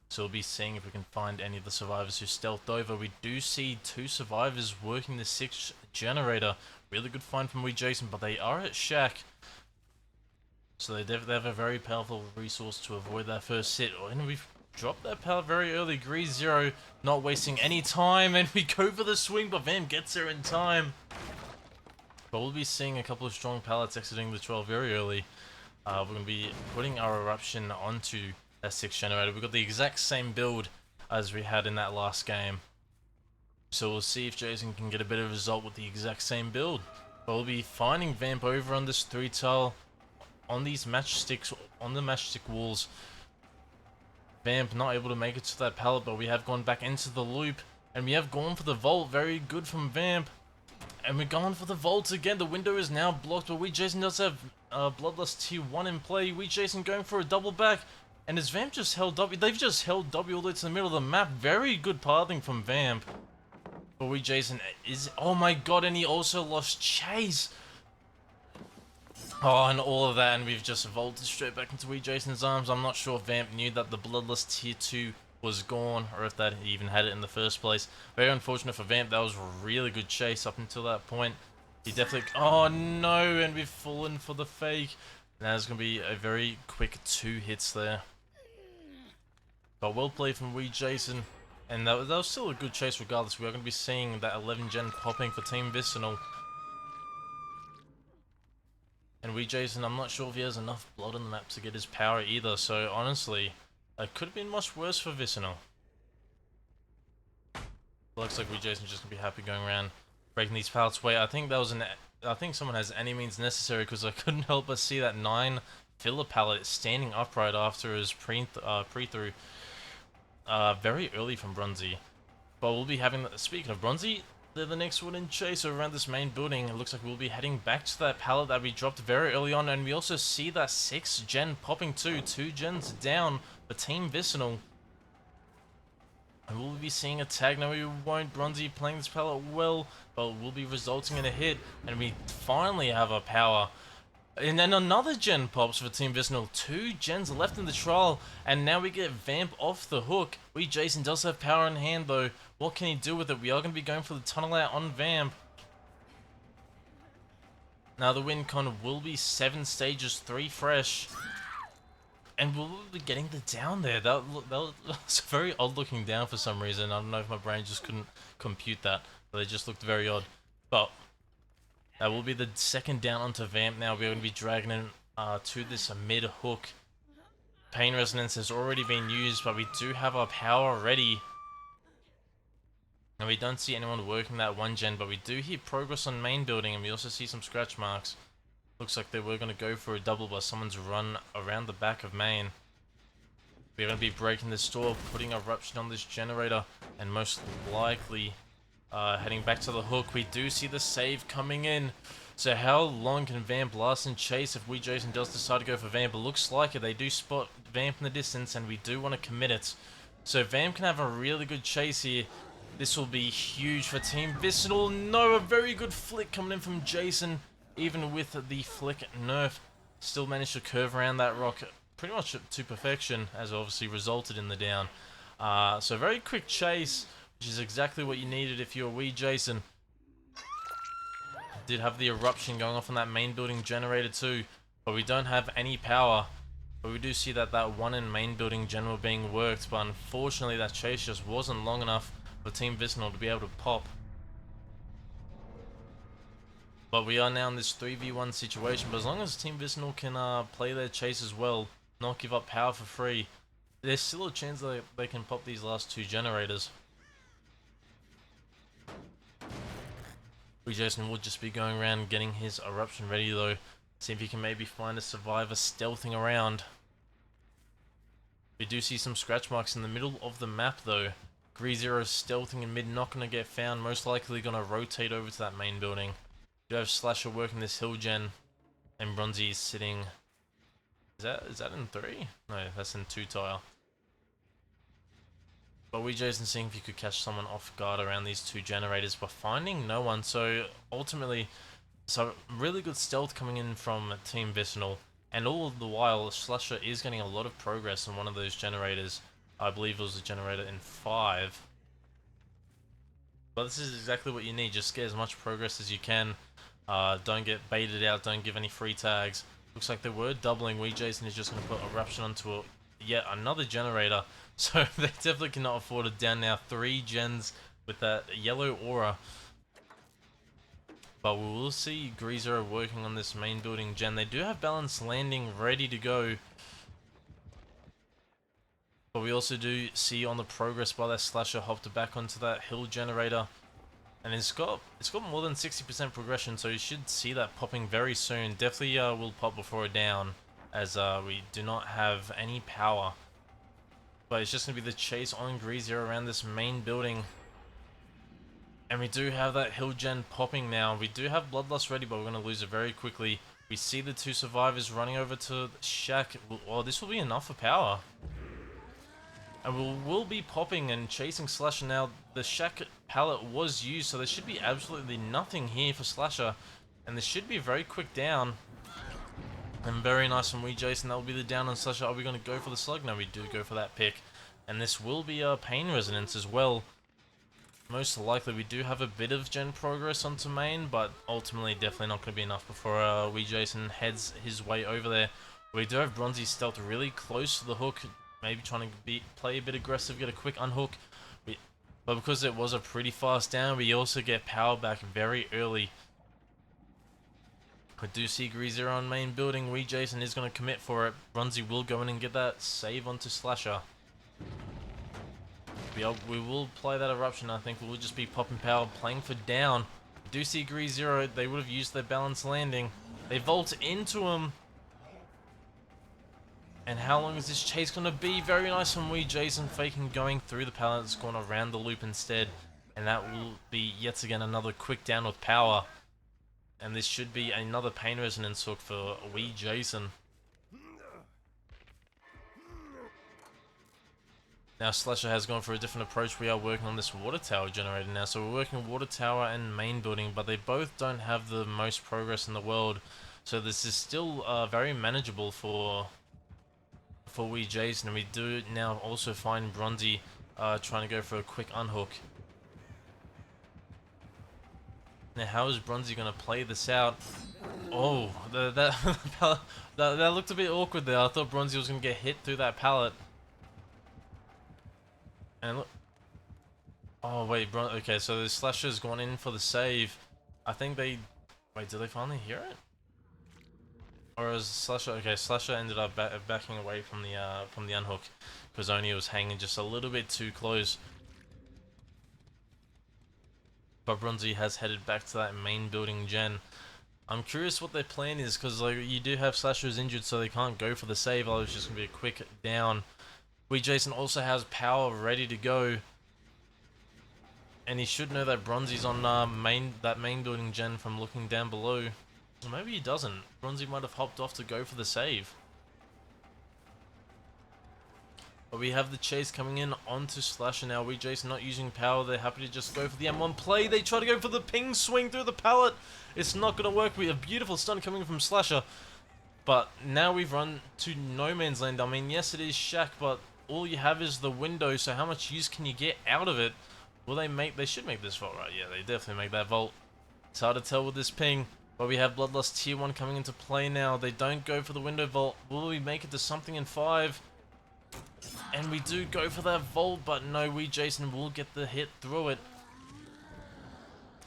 So we'll be seeing if we can find any of the survivors who stealthed over. We do see 2 survivors working the 6 generator. Really good find from Jason, but they are at Shack. So they have a very powerful resource to avoid that first hit. And we've dropped that pallet very early. Zero not wasting any time, and we go for the swing, but Van gets there in time. But we'll be seeing a couple of strong pallets exiting the 12 very early. We're going to be putting our eruption onto that 6 generator. We've got the exact same build as we had in that last game. So we'll see if Jason can get a better result with the exact same build. But we'll be finding Vamp over on this 3 tile on these matchsticks, on the matchstick walls. Vamp not able to make it to that pallet, but we have gone back into the loop, and we have gone for the vault. Very good from Vamp. And we're going for the vault again. The window is now blocked, but Jason does have Bloodlust Tier 1 in play. Jason going for a double back. And as Vamp just held W, they've just held W all the way to the middle of the map. Very good pathing from Vamp. But Jason is, oh my god, and he also lost Chase. Oh, and all of that, and we've just vaulted straight back into Jason's arms. I'm not sure if Vamp knew that the Bloodlust Tier 2 was gone, or if that he even had it in the first place. Very unfortunate for Vamp. That was a really good chase up until that point. He definitely, oh no, and we've fallen for the fake. Now there's going to be a very quick 2 hits there. But well played from Jason. And that was still a good chase regardless. We are going to be seeing that 11 gen popping for Team Vicinal. And Jason, I'm not sure if he has enough blood on the map to get his power either. So honestly, it could have been much worse for Vicinal. Looks like Jason's just going to be happy going around breaking these pallets. Wait, I think that was I think someone has any means necessary, because I couldn't help but see that 9 filler pallet standing upright after his pre-through. Very early from Bronzy. But we'll be having, speaking of Bronzy, they're the next one in chase around this main building. It looks like we'll be heading back to that pallet that we dropped very early on, and we also see that 6 gen popping too. 2 gens down for Team Vicinal. And we'll be seeing a tag. Now we won't. Bronzy playing this pallet well, but will be resulting in a hit, and we finally have our power. And then another gen pops for Team Vicinal. 2 gens left in the trial, and now we get Vamp off the hook. Jason does have power in hand though. What can he do with it? We are going to be going for the tunnel out on Vamp. Now the win con will be 7 stages, 3 fresh. And we'll be getting the down there. That was a very odd looking down for some reason. I don't know if my brain just couldn't compute that, but it just looked very odd. But that will be the second down onto Vamp now. We're going to be dragging him to this mid-hook. Pain Resonance has already been used, but we do have our power ready. And we don't see anyone working that 1 gen, but we do hear progress on main building, and we also see some scratch marks. Looks like they were going to go for a double, but someone's run around the back of main. We're going to be breaking this door, putting eruption on this generator, and most likely heading back to the hook. We do see the save coming in. So how long can Vamp last and chase if Jason does decide to go for Vamp? It looks like it. They do spot Vamp in the distance, and we do want to commit it. So Vamp can have a really good chase here. This will be huge for Team Vicinal. No, a very good flick coming in from Jason. Even with the flick nerf, still managed to curve around that rock pretty much to perfection, as obviously resulted in the down. So very quick chase, which is exactly what you needed if you're Jason. Did have the eruption going off on that main building generator too, but we don't have any power. But we do see that 1 in main building general being worked, but unfortunately that chase just wasn't long enough for Team Vicinal to be able to pop. But we are now in this 3v1 situation. But as long as Team Vicinal can play their chase as well, not give up power for free, there's still a chance that they can pop these last two generators. Jason will just be going around getting his eruption ready though. See if he can maybe find a survivor stealthing around. We do see some scratch marks in the middle of the map though. Greezero stealthing in mid, not going to get found, most likely going to rotate over to that main building. We do have Slasher working this hill gen, and Bronzy is sitting... Is that in 3? No, that's in 2 tile. But we Jason seeing if you could catch someone off guard around these two generators, but finding no one. So ultimately, really good stealth coming in from Team Vicinal, and all the while Slasher is getting a lot of progress on one of those generators. I believe it was a generator in 5. But this is exactly what you need. Just get as much progress as you can. Don't get baited out. Don't give any free tags. Looks like they were doubling. Jason is just going to put Eruption onto yet another generator. So they definitely cannot afford to down now 3 gens with that yellow aura. But we will see Greezero working on this main building gen. They do have Balanced Landing ready to go. But we also do see on the progress bar that Slasher hopped back onto that hill generator. And it's got more than 60% progression, so you should see that popping very soon. Definitely will pop before a down, as we do not have any power. But it's just going to be the chase on Greezero around this main building. And we do have that hill gen popping now. We do have Bloodlust ready, but we're going to lose it very quickly. We see the 2 survivors running over to Shack. Oh, this will be enough for power. And we'll be popping and chasing Slasher now. The Shack pallet was used, so there should be absolutely nothing here for Slasher. And this should be a very quick down. And very nice from Jason. That will be the down on Slasher. Are we going to go for the slug? No, we do go for that pick. And this will be a pain resonance as well. Most likely, we do have a bit of gen progress onto main, but ultimately definitely not going to be enough before Jason heads his way over there. We do have Bronzy stealth really close to the hook. Maybe trying to play a bit aggressive, get a quick unhook. But because it was a pretty fast down, we also get power back very early. I do see Greezero on main building. Jason is going to commit for it. Bronzy will go in and get that save onto Slasher. We will play that eruption. I think we'll just be popping power, playing for down. I do see Greezero. They would have used their Balanced Landing. They vault into him. And how long is this chase going to be? Very nice from Jason, faking going through the pallet. It's gone around the loop instead. And that will be yet again another quick down with power. And this should be another pain resonance hook for Jason. Now Slasher has gone for a different approach. We are working on this water tower generator now. So we're working water tower and main building, but they both don't have the most progress in the world. So this is still very manageable for Jason. And we do now also find Bronzy trying to go for a quick unhook. Now how is Bronzy going to play this out? Oh, that looked a bit awkward there. I thought Bronzy was going to get hit through that pallet. And look. Oh wait, okay, so the Slasher's gone in for the save. I think they... Wait, did they finally hear it? Or is Slasher... Okay, Slasher ended up backing away from the unhook, because Oni was hanging just a little bit too close. But Bronzy has headed back to that main building gen. I'm curious what their plan is, because like you do have Slasher's injured, so they can't go for the save. Oh, it's just going to be a quick down. Jason also has power ready to go. And he should know that Bronzy's on that main building gen from looking down below. Or maybe he doesn't. Bronzy might have hopped off to go for the save. But we have the chase coming in onto Slasher now. Jason not using power. They're happy to just go for the M1 play. They try to go for the ping swing through the pallet. It's not going to work. We have a beautiful stun coming from Slasher. But now we've run to no man's land. I mean, yes, it is Shack, but all you have is the window. So how much use can you get out of it? Will they make... They should make this vault, right? Yeah, they definitely make that vault. It's hard to tell with this ping. But we have Bloodlust Tier 1 coming into play now. They don't go for the window vault. Will we make it to something in 5? And we do go for that vault, but no, Jason will get the hit through it.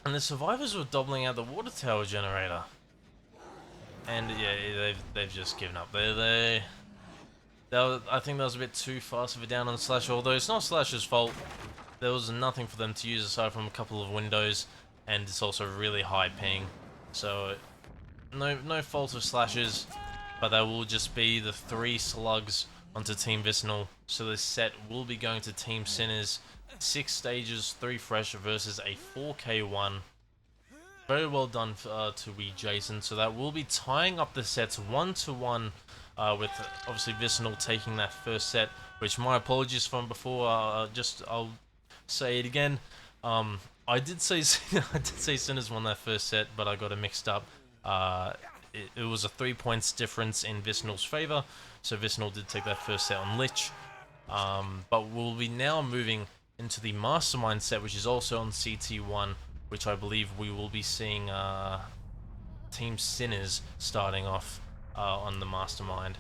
And the survivors were doubling out the water tower generator. And yeah, they've just given up. I think that was a bit too fast of a down on Slash, although it's not Slash's fault. There was nothing for them to use aside from a couple of windows, and it's also really high ping. So no fault of Slash's, but that will just be the 3 slugs onto Team Vicinal. So this set will be going to Team Sinners. 6 stages, 3 fresh versus a 4k1. Very well done to Wee Jason. So that will be tying up the sets 1-1, with obviously Vicinal taking that first set. Which, my apologies from before. I'll say it again. I did say I did say Sinners won that first set, but I got it mixed up. It was a 3 points difference in Vicinal's favor, so Vicinal did take that first set on Lich. But we'll be now moving into the Mastermind set, which is also on CT1, which I believe we will be seeing Team Sinners starting off on the Mastermind.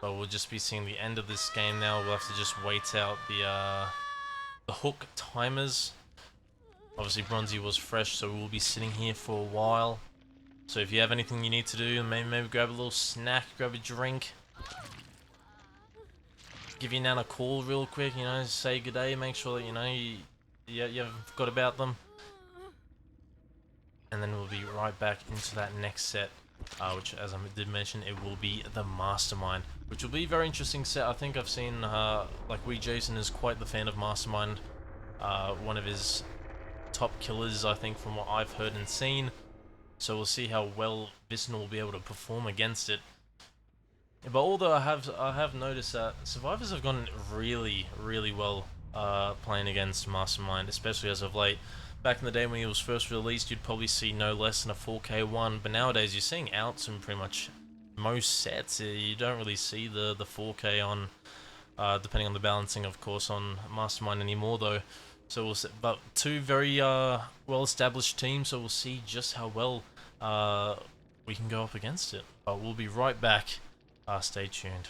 But we'll just be seeing the end of this game now. We'll have to just wait out the hook timers. Obviously, Bronzy was fresh, so we'll be sitting here for a while. So if you have anything you need to do, maybe grab a little snack, grab a drink. Give your nan a call real quick, say good day, make sure that, you haven't forgot about them. And then we'll be right back into that next set, which, as I did mention, it will be the Mastermind, which will be a very interesting set. I think I've seen, like, Wee Jason is quite the fan of Mastermind. One of his top killers, I think, from what I've heard and seen. So we'll see how well Vicinal will be able to perform against it. But although I have noticed that survivors have gone really well playing against Mastermind, especially as of late. Back in the day when he was first released, you'd probably see no less than a 4k1, but nowadays you're seeing outs in pretty much most sets. You don't really see the 4k on, depending on the balancing, of course, on Mastermind anymore, though. So we'll see, but 2 very well-established teams, so we'll see just how well we can go up against it. But we'll be right back. Stay tuned.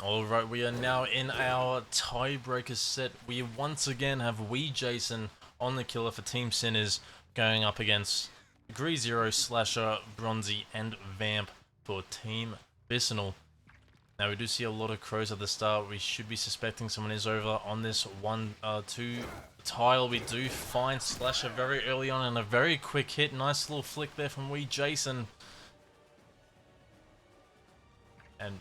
Alright, we are now in our tiebreaker set. We once again have Jason on the killer for Team Sinners going up against Zero, Slasher, Bronzy, and Vamp for Team Vicinal. Now we do see a lot of crows at the start. We should be suspecting someone is over on this 1-2 tile. We do find Slasher very early on and a very quick hit. Nice little flick there from Jason. And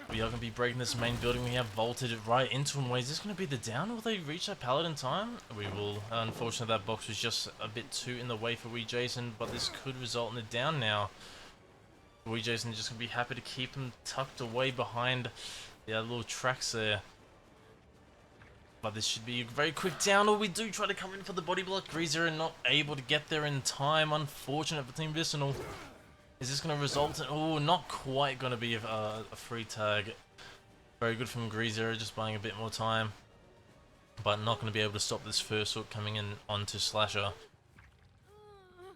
we are going to be breaking this main building. We have vaulted right into him. Wait, is this going to be the down? Will they reach that pallet in time? We will. Unfortunately, that box was just a bit too in the way for Jason, but this could result in a down now. Jason just going to be happy to keep him tucked away behind the little tracks there. But this should be a very quick down. Or we do try to come in for the body block. Zero not able to get there in time. Unfortunate for Team Vicinal. Is this going to result in... Oh, not quite going to be a free tag. Very good from Zero, just buying a bit more time. But not going to be able to stop this first hook coming in onto Slasher.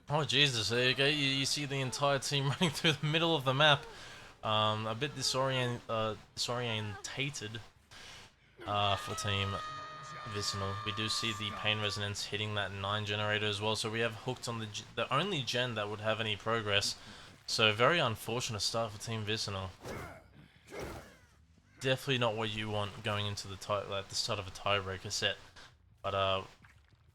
Oh, Jesus, there you go. You see the entire team running through the middle of the map. A bit disorientated for Team Vicinal. We do see the pain resonance hitting that 9 generator as well. So we have hooked on the only gen that would have any progress. So very unfortunate start for Team Vicinal. Definitely not what you want going into the start of a tiebreaker set. But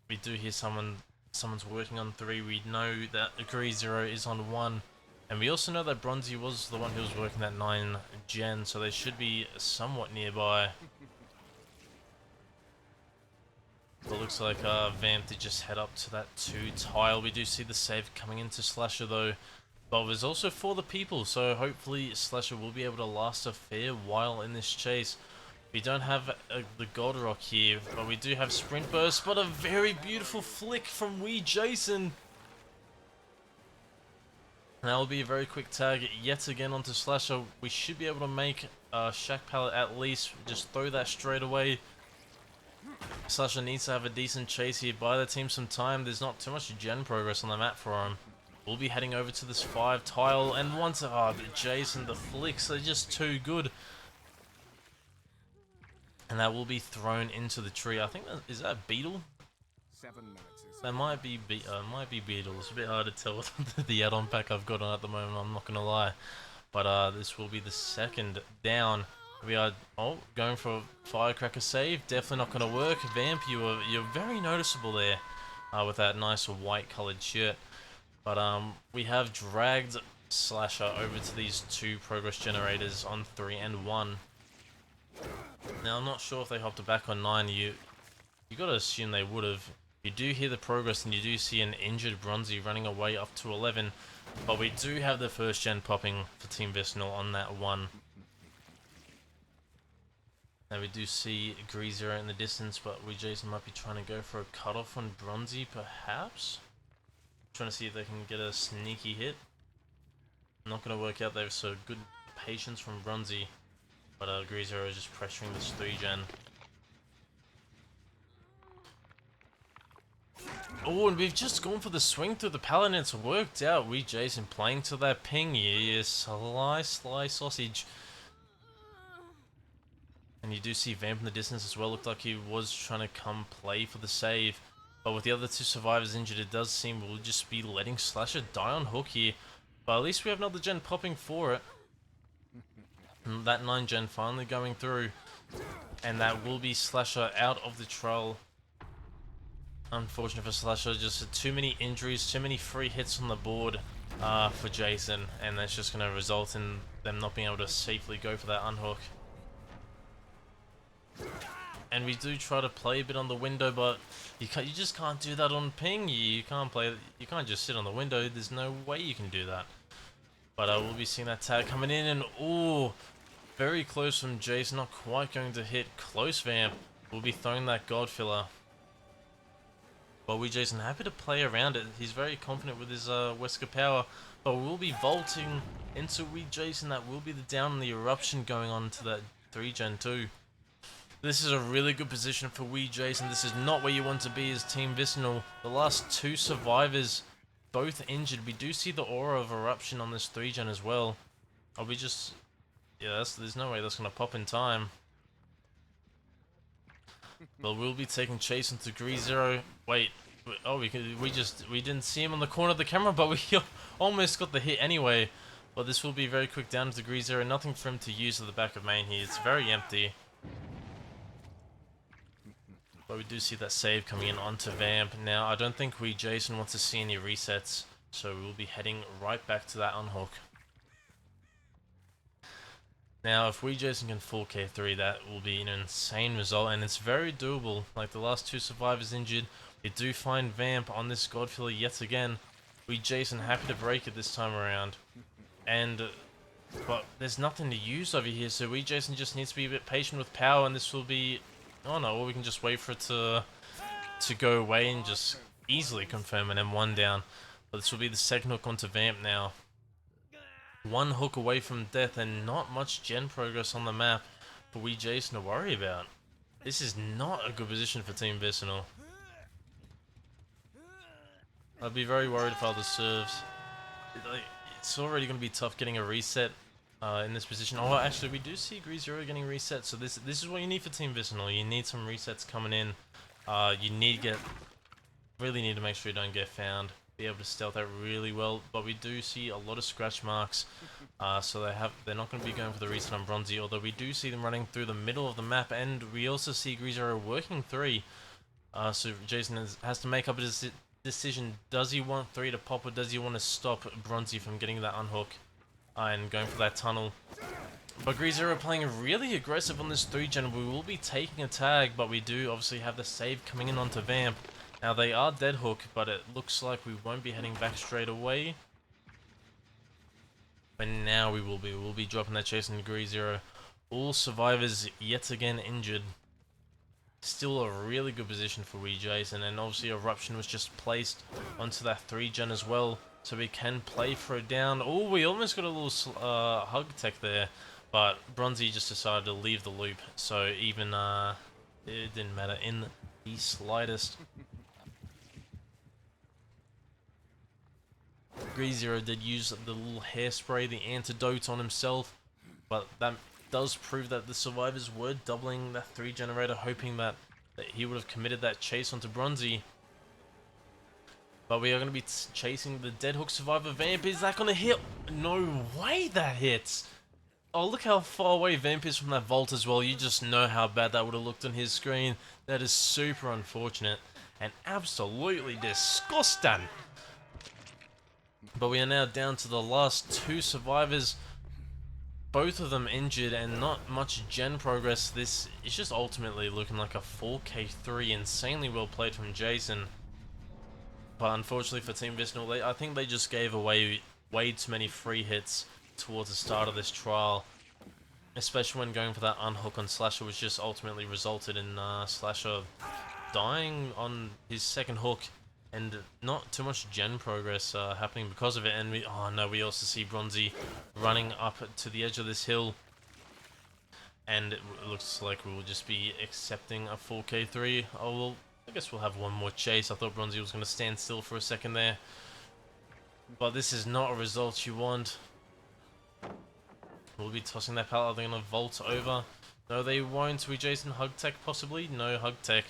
we do hear someone's working on 3. We know that Zero is on 1. And we also know that Bronzy was the one who was working that 9 gen, so they should be somewhat nearby. So it looks like Vamp did just head up to that 2 tile. We do see the save coming into Slasher though. But it was also for the people, so hopefully Slasher will be able to last a fair while in this chase. We don't have the Gold Rock here, but we do have Sprint Burst, but a very beautiful flick from Jason. And that will be a very quick tag yet again onto Slasher. We should be able to make Shack Pallet at least. Just throw that straight away. Slasher needs to have a decent chase here, buy the team some time. There's not too much gen progress on the map for him. We'll be heading over to this 5 tile, and once Jason, the flicks are just too good. And that will be thrown into the tree. I think is that Beetle? 7 minutes. That might be Beetle. It's a bit hard to tell with the add-on pack I've got on at the moment, I'm not gonna lie. But this will be the second down. We are going for a firecracker save. Definitely not gonna work. Vamp, you're very noticeable there with that nice white coloured shirt. But we have dragged Slasher over to these 2 progress generators on 3 and 1. Now I'm not sure if they hopped back on 9. You gotta assume they would have. You do hear the progress and you do see an injured Bronzy running away up to 11. But we do have the first gen popping for Team Vicinal on that 1. Now we do see Zero in the distance, but Jason might be trying to go for a cutoff on Bronzy perhaps? Trying to see if they can get a sneaky hit. Not going to work out there, so good patience from Bronzy. But Zero is just pressuring this 3 gen. Oh, and we've just gone for the swing through the pallet and it's worked out. Jason playing to that ping. Yeah, sly sausage. And you do see Vamp in the distance as well. Looked like he was trying to come play for the save. But with the other 2 survivors injured, it does seem we'll just be letting Slasher die on hook here. But at least we have another gen popping for it. And that 9 gen finally going through. And that will be Slasher out of the trial. Unfortunate for Slasher, just too many injuries, too many free hits on the board for Jason. And that's just going to result in them not being able to safely go for that unhook. And we do try to play a bit on the window, but you just can't do that on ping. You can't just sit on the window. There's no way you can do that. But we'll be seeing that tag coming in, and oh, very close from Jace. Not quite going to hit. Close Vamp. We'll be throwing that God Filler. But Jason happy to play around it. He's very confident with his Wesker power. But we'll be vaulting into Jason. That will be the down and the eruption going on to that 3 gen 2. This is a really good position for Jason. This is not where you want to be as Team Vicinal. The last 2 survivors, both injured. We do see the aura of eruption on this 3 gen as well. I'll be just Yeah, there's no way that's gonna pop in time. But we'll be taking chase into Degree Zero. Wait, oh, we didn't see him on the corner of the camera, but we almost got the hit anyway. But this will be very quick down to Degree Zero. Nothing for him to use at the back of main here. It's very empty. But we do see that save coming in onto Vamp. Now, I don't think Jason wants to see any resets, so we'll be heading right back to that unhook. Now, if Jason can full K3, that will be an insane result, and it's very doable. Like the last two survivors injured, we do find Vamp on this Godfiller yet again. Jason happy to break it this time around, but there's nothing to use over here, so Jason just needs to be a bit patient with power, and this will be, oh no, or we can just wait for it to go away and just easily confirm an M1 down. But this will be the second hook onto Vamp now. One hook away from death and not much gen progress on the map for Jason to worry about. This is not a good position for Team Vicinal. I'd be very worried if other serves. It's already going to be tough getting a reset in this position. Oh, actually, we do see Degree Zero getting reset, so this is what you need for Team Vicinal. You need some resets coming in. You really need to make sure you don't get found. Be able to stealth out really well, but we do see a lot of scratch marks, so they're not going to be going for the reset on Bronzy, although we do see them running through the middle of the map, and we also see Greasero working 3, so Jason has to make up a decision. Does he want 3 to pop, or does he want to stop Bronzy from getting that unhook and going for that tunnel? But Greasero playing really aggressive on this 3-gen. We will be taking a tag, but we do obviously have the save coming in onto Vamp. Now, they are dead hook, but it looks like we won't be heading back straight away. But now we will be. We'll be dropping that chase in Degree Zero. All survivors yet again injured. Still a really good position for Jason, and obviously Eruption was just placed onto that 3-gen as well, so we can play for it down. Oh, we almost got a little hug tech there, but Bronzy just decided to leave the loop, so even it didn't matter in the slightest. Greasero did use the little hairspray, the antidote on himself, but that does prove that the survivors were doubling that 3 generator, hoping that he would have committed that chase onto Bronzy. But we are going to be chasing the dead hook survivor Vamp. Is that going to hit? No way that hits! Oh, look how far away Vamp is from that vault as well. You just know how bad that would have looked on his screen. That is super unfortunate and absolutely disgusting. But we are now down to the last 2 survivors, both of them injured and not much gen progress. This is just ultimately looking like a 4K3, insanely well played from Jason. But unfortunately for Team Vicinal, I think they just gave away way too many free hits towards the start of this trial. Especially when going for that unhook on Slasher, which just ultimately resulted in Slasher dying on his second hook. And not too much gen progress happening because of it. And oh no, we also see Bronzy running up to the edge of this hill. And it looks like we will just be accepting a 4K3. Oh, well, I guess we'll have one more chase. I thought Bronzy was going to stand still for a second there. But this is not a result you want. We'll be tossing that pallet. Are they going to vault over? No, they won't. Jason hug tech possibly? No hug tech.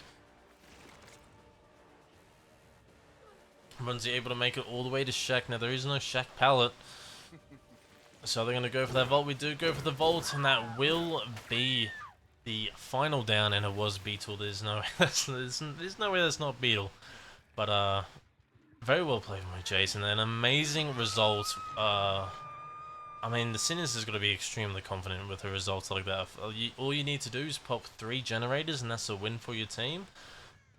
Bronzy able to make it all the way to Shack. Now, there is no Shack pallet. So they're going to go for that vault. We do go for the vault, and that will be the final down, and it was Beetle. There's no way that's not Beetle. But, very well played by Jason. An amazing result. I mean, the Sinners is going to be extremely confident with a result like that. All you need to do is pop 3 generators, and that's a win for your team.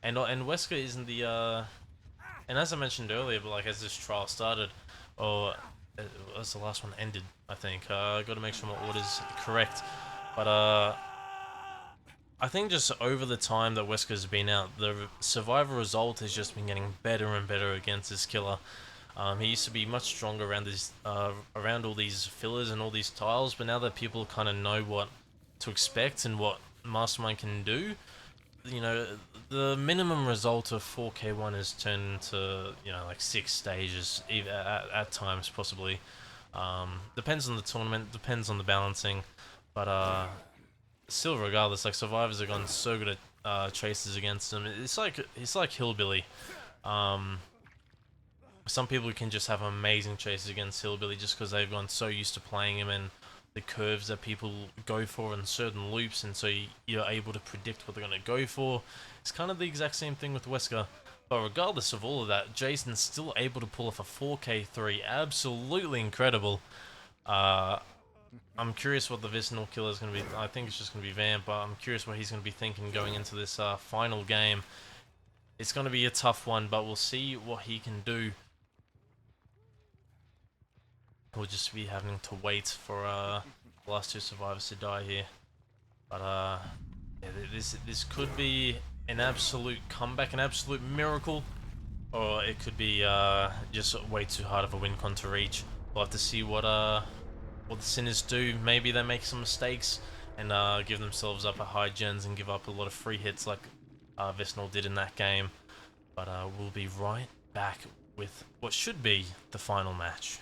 And Wesker isn't the... And as I mentioned earlier, but like as this trial started, or as the last one ended, I think, I got to make sure my order's correct. But I think just over the time that Wesker's been out, the survivor result has just been getting better and better against this killer. He used to be much stronger around these, around all these fillers and all these tiles, but now that people kind of know what to expect and what Mastermind can do, you know, the minimum result of 4K1 is turned to, you know, like 6 stages, even at times possibly. Depends on the tournament, depends on the balancing, but still, regardless, like survivors have gone so good at chases against him. It's like Hillbilly. Um, some people can just have amazing chases against Hillbilly just because they've gone so used to playing him and the curves that people go for in certain loops, and so you're able to predict what they're going to go for. It's kind of the exact same thing with Wesker. But regardless of all of that, Jason's still able to pull off a 4K3. Absolutely incredible. I'm curious what the Vicinal killer is going to be. I think it's just going to be Vamp, but I'm curious what he's going to be thinking going into this final game. It's going to be a tough one, but we'll see what he can do. We'll just be having to wait for the last 2 survivors to die here. But yeah, this could be an absolute comeback, an absolute miracle, or it could be just way too hard of a win con to reach. We'll have to see what the Sinners do. Maybe they make some mistakes and give themselves up at high gens and give up a lot of free hits like Vicinal did in that game. But we'll be right back with what should be the final match.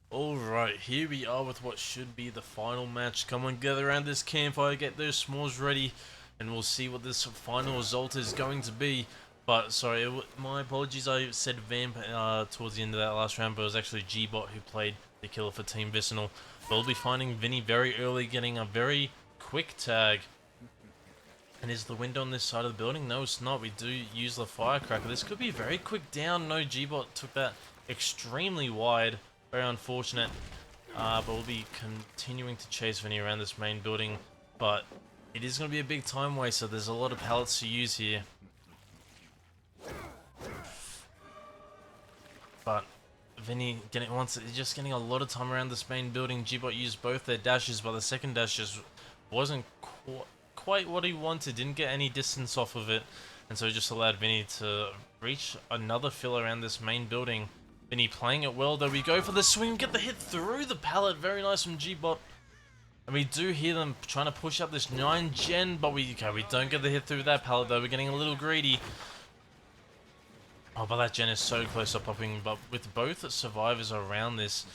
Alright, here we are with what should be the final match. Come on, gather around this campfire, get those s'mores ready, and we'll see what this final result is going to be. But, sorry, my apologies, I said Vamp towards the end of that last round, but it was actually G-Bot who played the killer for Team Vicinal. But we'll be finding Vinny very early, getting a very quick tag. And is the window on this side of the building? No, it's not. We do use the firecracker. This could be very quick down. No, G-Bot took that extremely wide. Very unfortunate. But we'll be continuing to chase Vinny around this main building. But it is going to be a big time waster. There's a lot of pallets to use here. But Vinny just getting a lot of time around this main building. G-Bot used both their dashes, but the second dash just wasn't quite what he wanted. Didn't get any distance off of it, and so it just allowed Vinny to reach another fill around this main building. Vinny playing it well, though. We go for the swing, get the hit through the pallet. Very nice from G-Bot. And we do hear them trying to push up this 9 gen, but we don't get the hit through that pallet, though. We're getting a little greedy. Oh, but that gen is so close to popping. But with both survivors around this,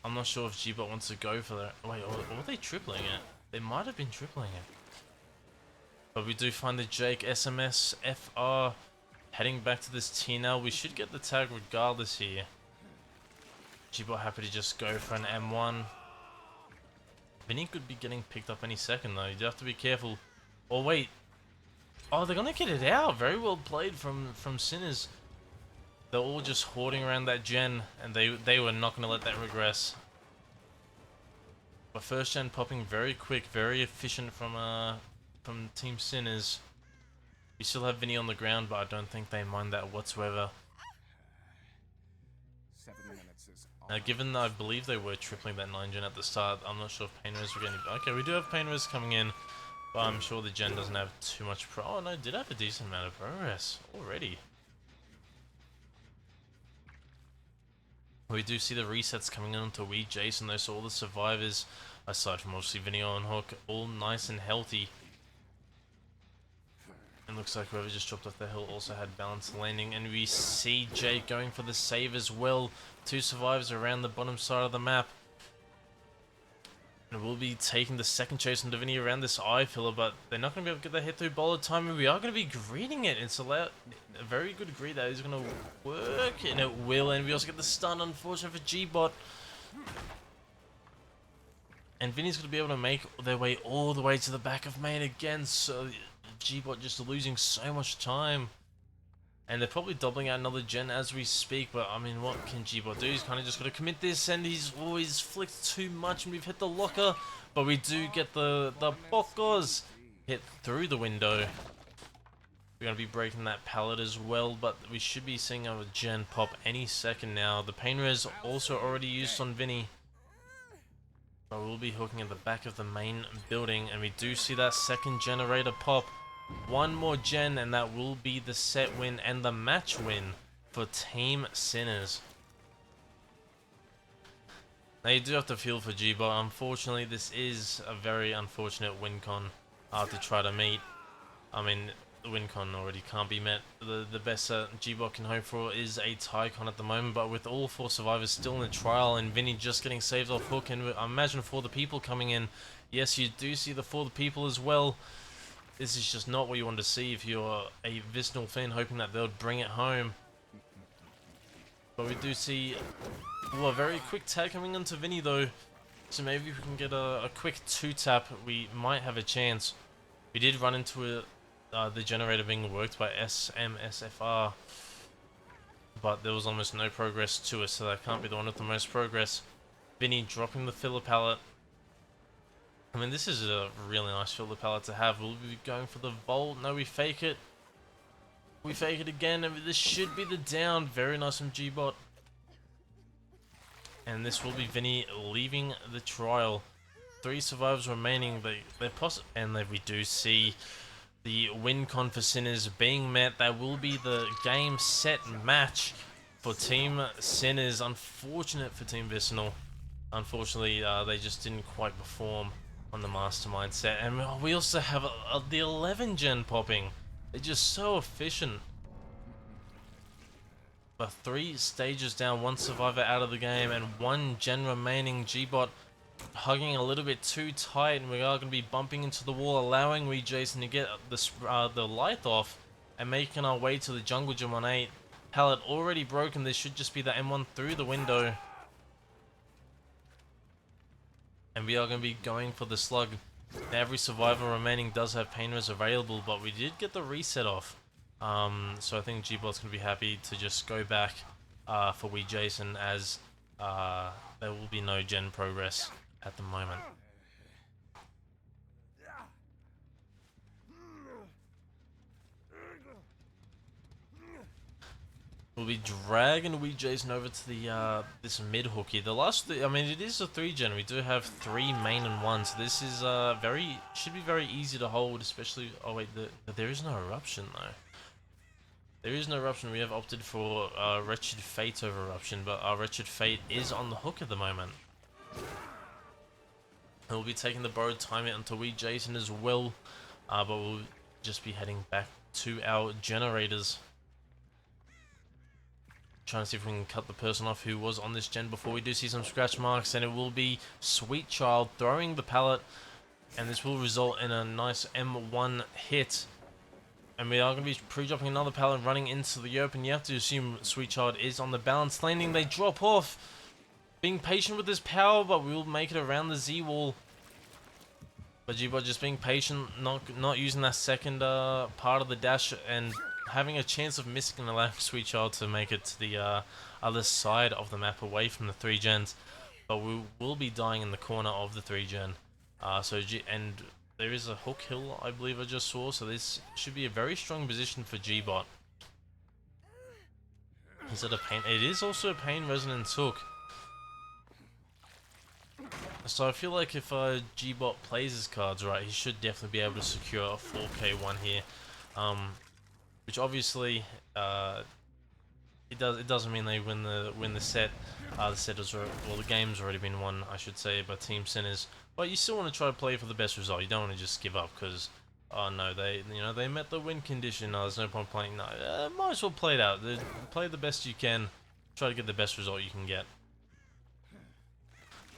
I'm not sure if G-Bot wants to go for that. Wait, or were they tripling it? They might have been tripling it. But we do find the Jake SMS FR heading back to this TNL. We should get the tag regardless here. G-Bot happy to just go for an M1. Vinny could be getting picked up any second though. You do have to be careful. Oh wait. Oh, they're gonna get it out. Very well played from Sinners. They're all just hoarding around that gen, and they were not gonna let that regress. But first gen popping very quick, very efficient from Team Sinners. You still have Vinny on the ground, but I don't think they mind that whatsoever. 7 minutes is Now, given that I believe they were tripling that 9 gen at the start, I'm not sure if Pain Res were getting... Okay, we do have Pain Res coming in, but I'm sure the gen doesn't have too much Oh no, it did have a decent amount of progress already. We do see the resets coming in onto Wee Jason though, so all the survivors, aside from obviously Vinny on Hook, all nice and healthy. And looks like whoever just dropped off the hill also had balanced landing, and we see Jake going for the save as well. 2 survivors around the bottom side of the map. And we'll be taking the second chase on Vinny around this eye filler, but they're not going to be able to get that hit through bullet time, and we are going to be greeting it. It's a very good greet that is going to work, and it will. And we also get the stun, unfortunately for G-Bot. And Vinny's going to be able to make their way all the way to the back of main again, so G-Bot just losing so much time. And they're probably doubling out another gen as we speak, but I mean, what can G-Bot do? He's kind of just got to commit this, and he's always flicked too much, and we've hit the locker, but we do get the Bokos hit through the window. We're going to be breaking that pallet as well, but we should be seeing our gen pop any second now. The Pain Res also already used on Vinny. But we'll be hooking at the back of the main building, and we do see that second generator pop. One more gen, and that will be the set win and the match win for Team Sinners. Now you do have to feel for G-Bot. Unfortunately, this is a very unfortunate win con to try to meet. I mean, the win con already can't be met. The best G-Bot can hope for is a tie con at the moment, but with all 4 survivors still in the trial and Vinny just getting saved off hook, and I imagine for the people coming in, yes, you do see the for the people as well. This is just not what you want to see if you're a Vicinal fan, hoping that they'll bring it home. But we do see a very quick tag coming into Vinny though, so maybe if we can get a quick 2-tap, we might have a chance. We did run into the generator being worked by SMSFR, but there was almost no progress to it, so that can't be the one with the most progress. Vinny dropping the filler pallet. I mean, this is a really nice filler pallet to have. We'll be going for the Volt. No, we fake it. We fake it again, and this should be the down. Very nice from G-Bot. And this will be Vinny leaving the trial. 3 survivors remaining. They're possible, and we do see the win con for Sinners being met. That will be the game set match for Team Sinners. Unfortunate for Team Vicinal. Unfortunately, they just didn't quite perform on the Mastermind set. And we also have the 11 gen popping. They're just so efficient. But 3 stages down, 1 survivor out of the game, and 1 gen remaining. G-Bot hugging a little bit too tight, and we are going to be bumping into the wall, allowing Wee Jason to get the light off and making our way to the jungle gym on 8. Pallet already broken. This should just be the M1 through the window. And we are going to be going for the slug. Every survivor remaining does have pain res available, but we did get the reset off. So I think G-Bot's going to be happy to just go back for Wee Jason, as there will be no gen progress at the moment. We'll be dragging Wee Jason over to the this mid hook here. The last, I mean, it is a 3-gen. We do have 3 main and 1, so this is should be very easy to hold, especially. Oh wait, there is no eruption though. There is no eruption. We have opted for Wretched Fate over eruption, but our Wretched Fate is on the hook at the moment. And we'll be taking the borrowed time hit onto Wee Jason as well, but we'll just be heading back to our generators. Trying to see if we can cut the person off who was on this gen before. We do see some scratch marks, and it will be Sweet Child throwing the pallet, and this will result in a nice M1 hit. And we are going to be pre-dropping another pallet and running into the open. You have to assume Sweet Child is on the balance landing. They drop off. Being patient with this power, but we will make it around the Z-wall. But G-Bot just being patient, not using that second part of the dash, and having a chance of missing and allowing Sweet Child to make it to the other side of the map away from the 3 gens. But we will be dying in the corner of the 3 gen. And there is a hook hill, I believe I just saw, so this should be a very strong position for G-Bot. Instead of pain, it is also a pain resonance hook. So I feel like if G-Bot plays his cards right, he should definitely be able to secure a 4K one here. Which obviously it doesn't mean they win the set. The set is, well, the game's already been won, I should say, by Team Sinners. But you still want to try to play for the best result. You don't want to just give up because, oh no, they met the win condition. No, there's no point playing. No, might as well play it out. Play the best you can. Try to get the best result you can get.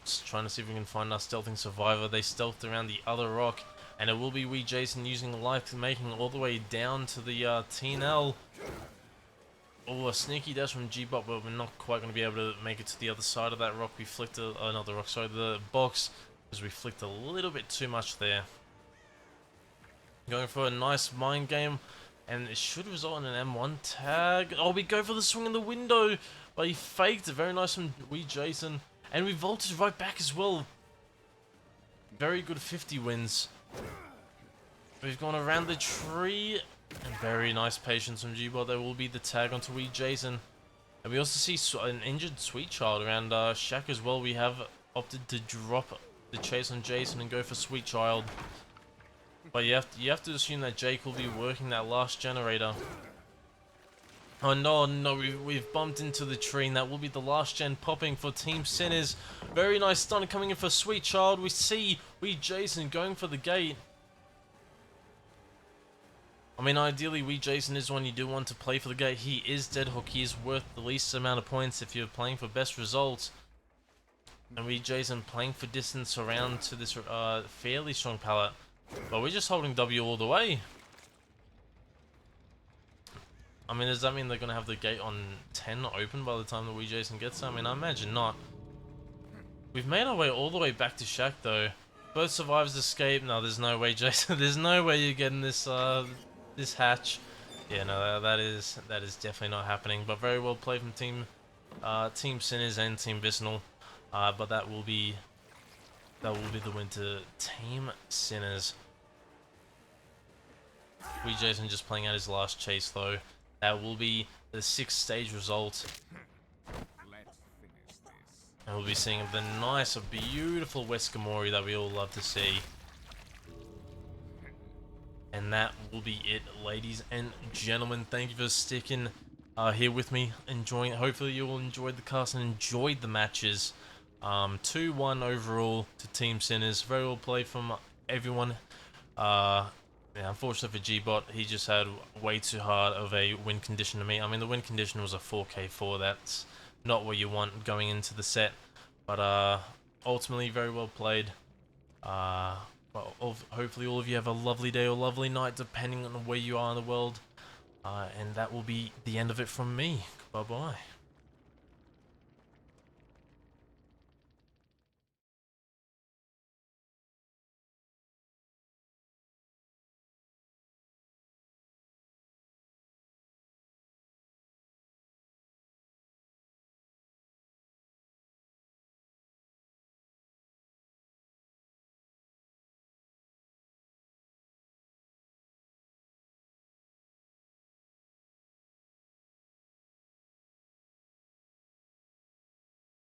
Just trying to see if we can find our stealthing survivor. They stealthed around the other rock, and it will be Wee Jason using life, making all the way down to the TNL. Oh, a sneaky dash from G-Bot, but we're not quite going to be able to make it to the other side of that rock. We flicked not the rock, sorry, the box, because we flicked a little bit too much there. Going for a nice mind game, and it should result in an M1 tag. Oh, we go for the swing in the window, but he faked it. Very nice from Wee Jason. And we vaulted right back as well. Very good 50 wins. We've gone around the tree. And very nice patience from G-Bot. There will be the tag onto Wee Jason. And we also see an injured Sweet Child around Shaq as well. We have opted to drop the chase on Jason and go for Sweet Child. But you have to assume that Jake will be working that last generator. Oh no, we've bumped into the tree, and that will be the last gen popping for Team Sinners. Very nice stun coming in for Sweet Child. We see Wee Jason going for the gate. I mean, ideally, Wee Jason is one you do want to play for the gate. He is dead hook. He is worth the least amount of points if you're playing for best results. And Wee Jason playing for distance around to this fairly strong pallet. But we're just holding W all the way. I mean, does that mean they're going to have the gate on 10 open by the time that Wee Jason gets there? I mean, I imagine not. We've made our way all the way back to Shaq, though. Both survivors escape. No, there's no way, Jason. There's no way you're getting this this hatch. Yeah, no, that is definitely not happening. But very well played from Team Sinners and Team Vicinal. But that will be the win to Team Sinners. Wee Jason just playing out his last chase, though. That will be the 6th stage result. And we'll be seeing the nice, beautiful Weskamori that we all love to see. And that will be it, ladies and gentlemen. Thank you for sticking here with me, enjoying it. Hopefully you all enjoyed the cast and enjoyed the matches. 2-1 overall to Team Sinners. Very well played from everyone. Yeah, unfortunately for G-Bot, he just had way too hard of a win condition to me. I mean, the win condition was a 4K4. That's not what you want going into the set. But ultimately, very well played. Well, hopefully all of you have a lovely day or lovely night, depending on where you are in the world. And that will be the end of it from me. Bye-bye.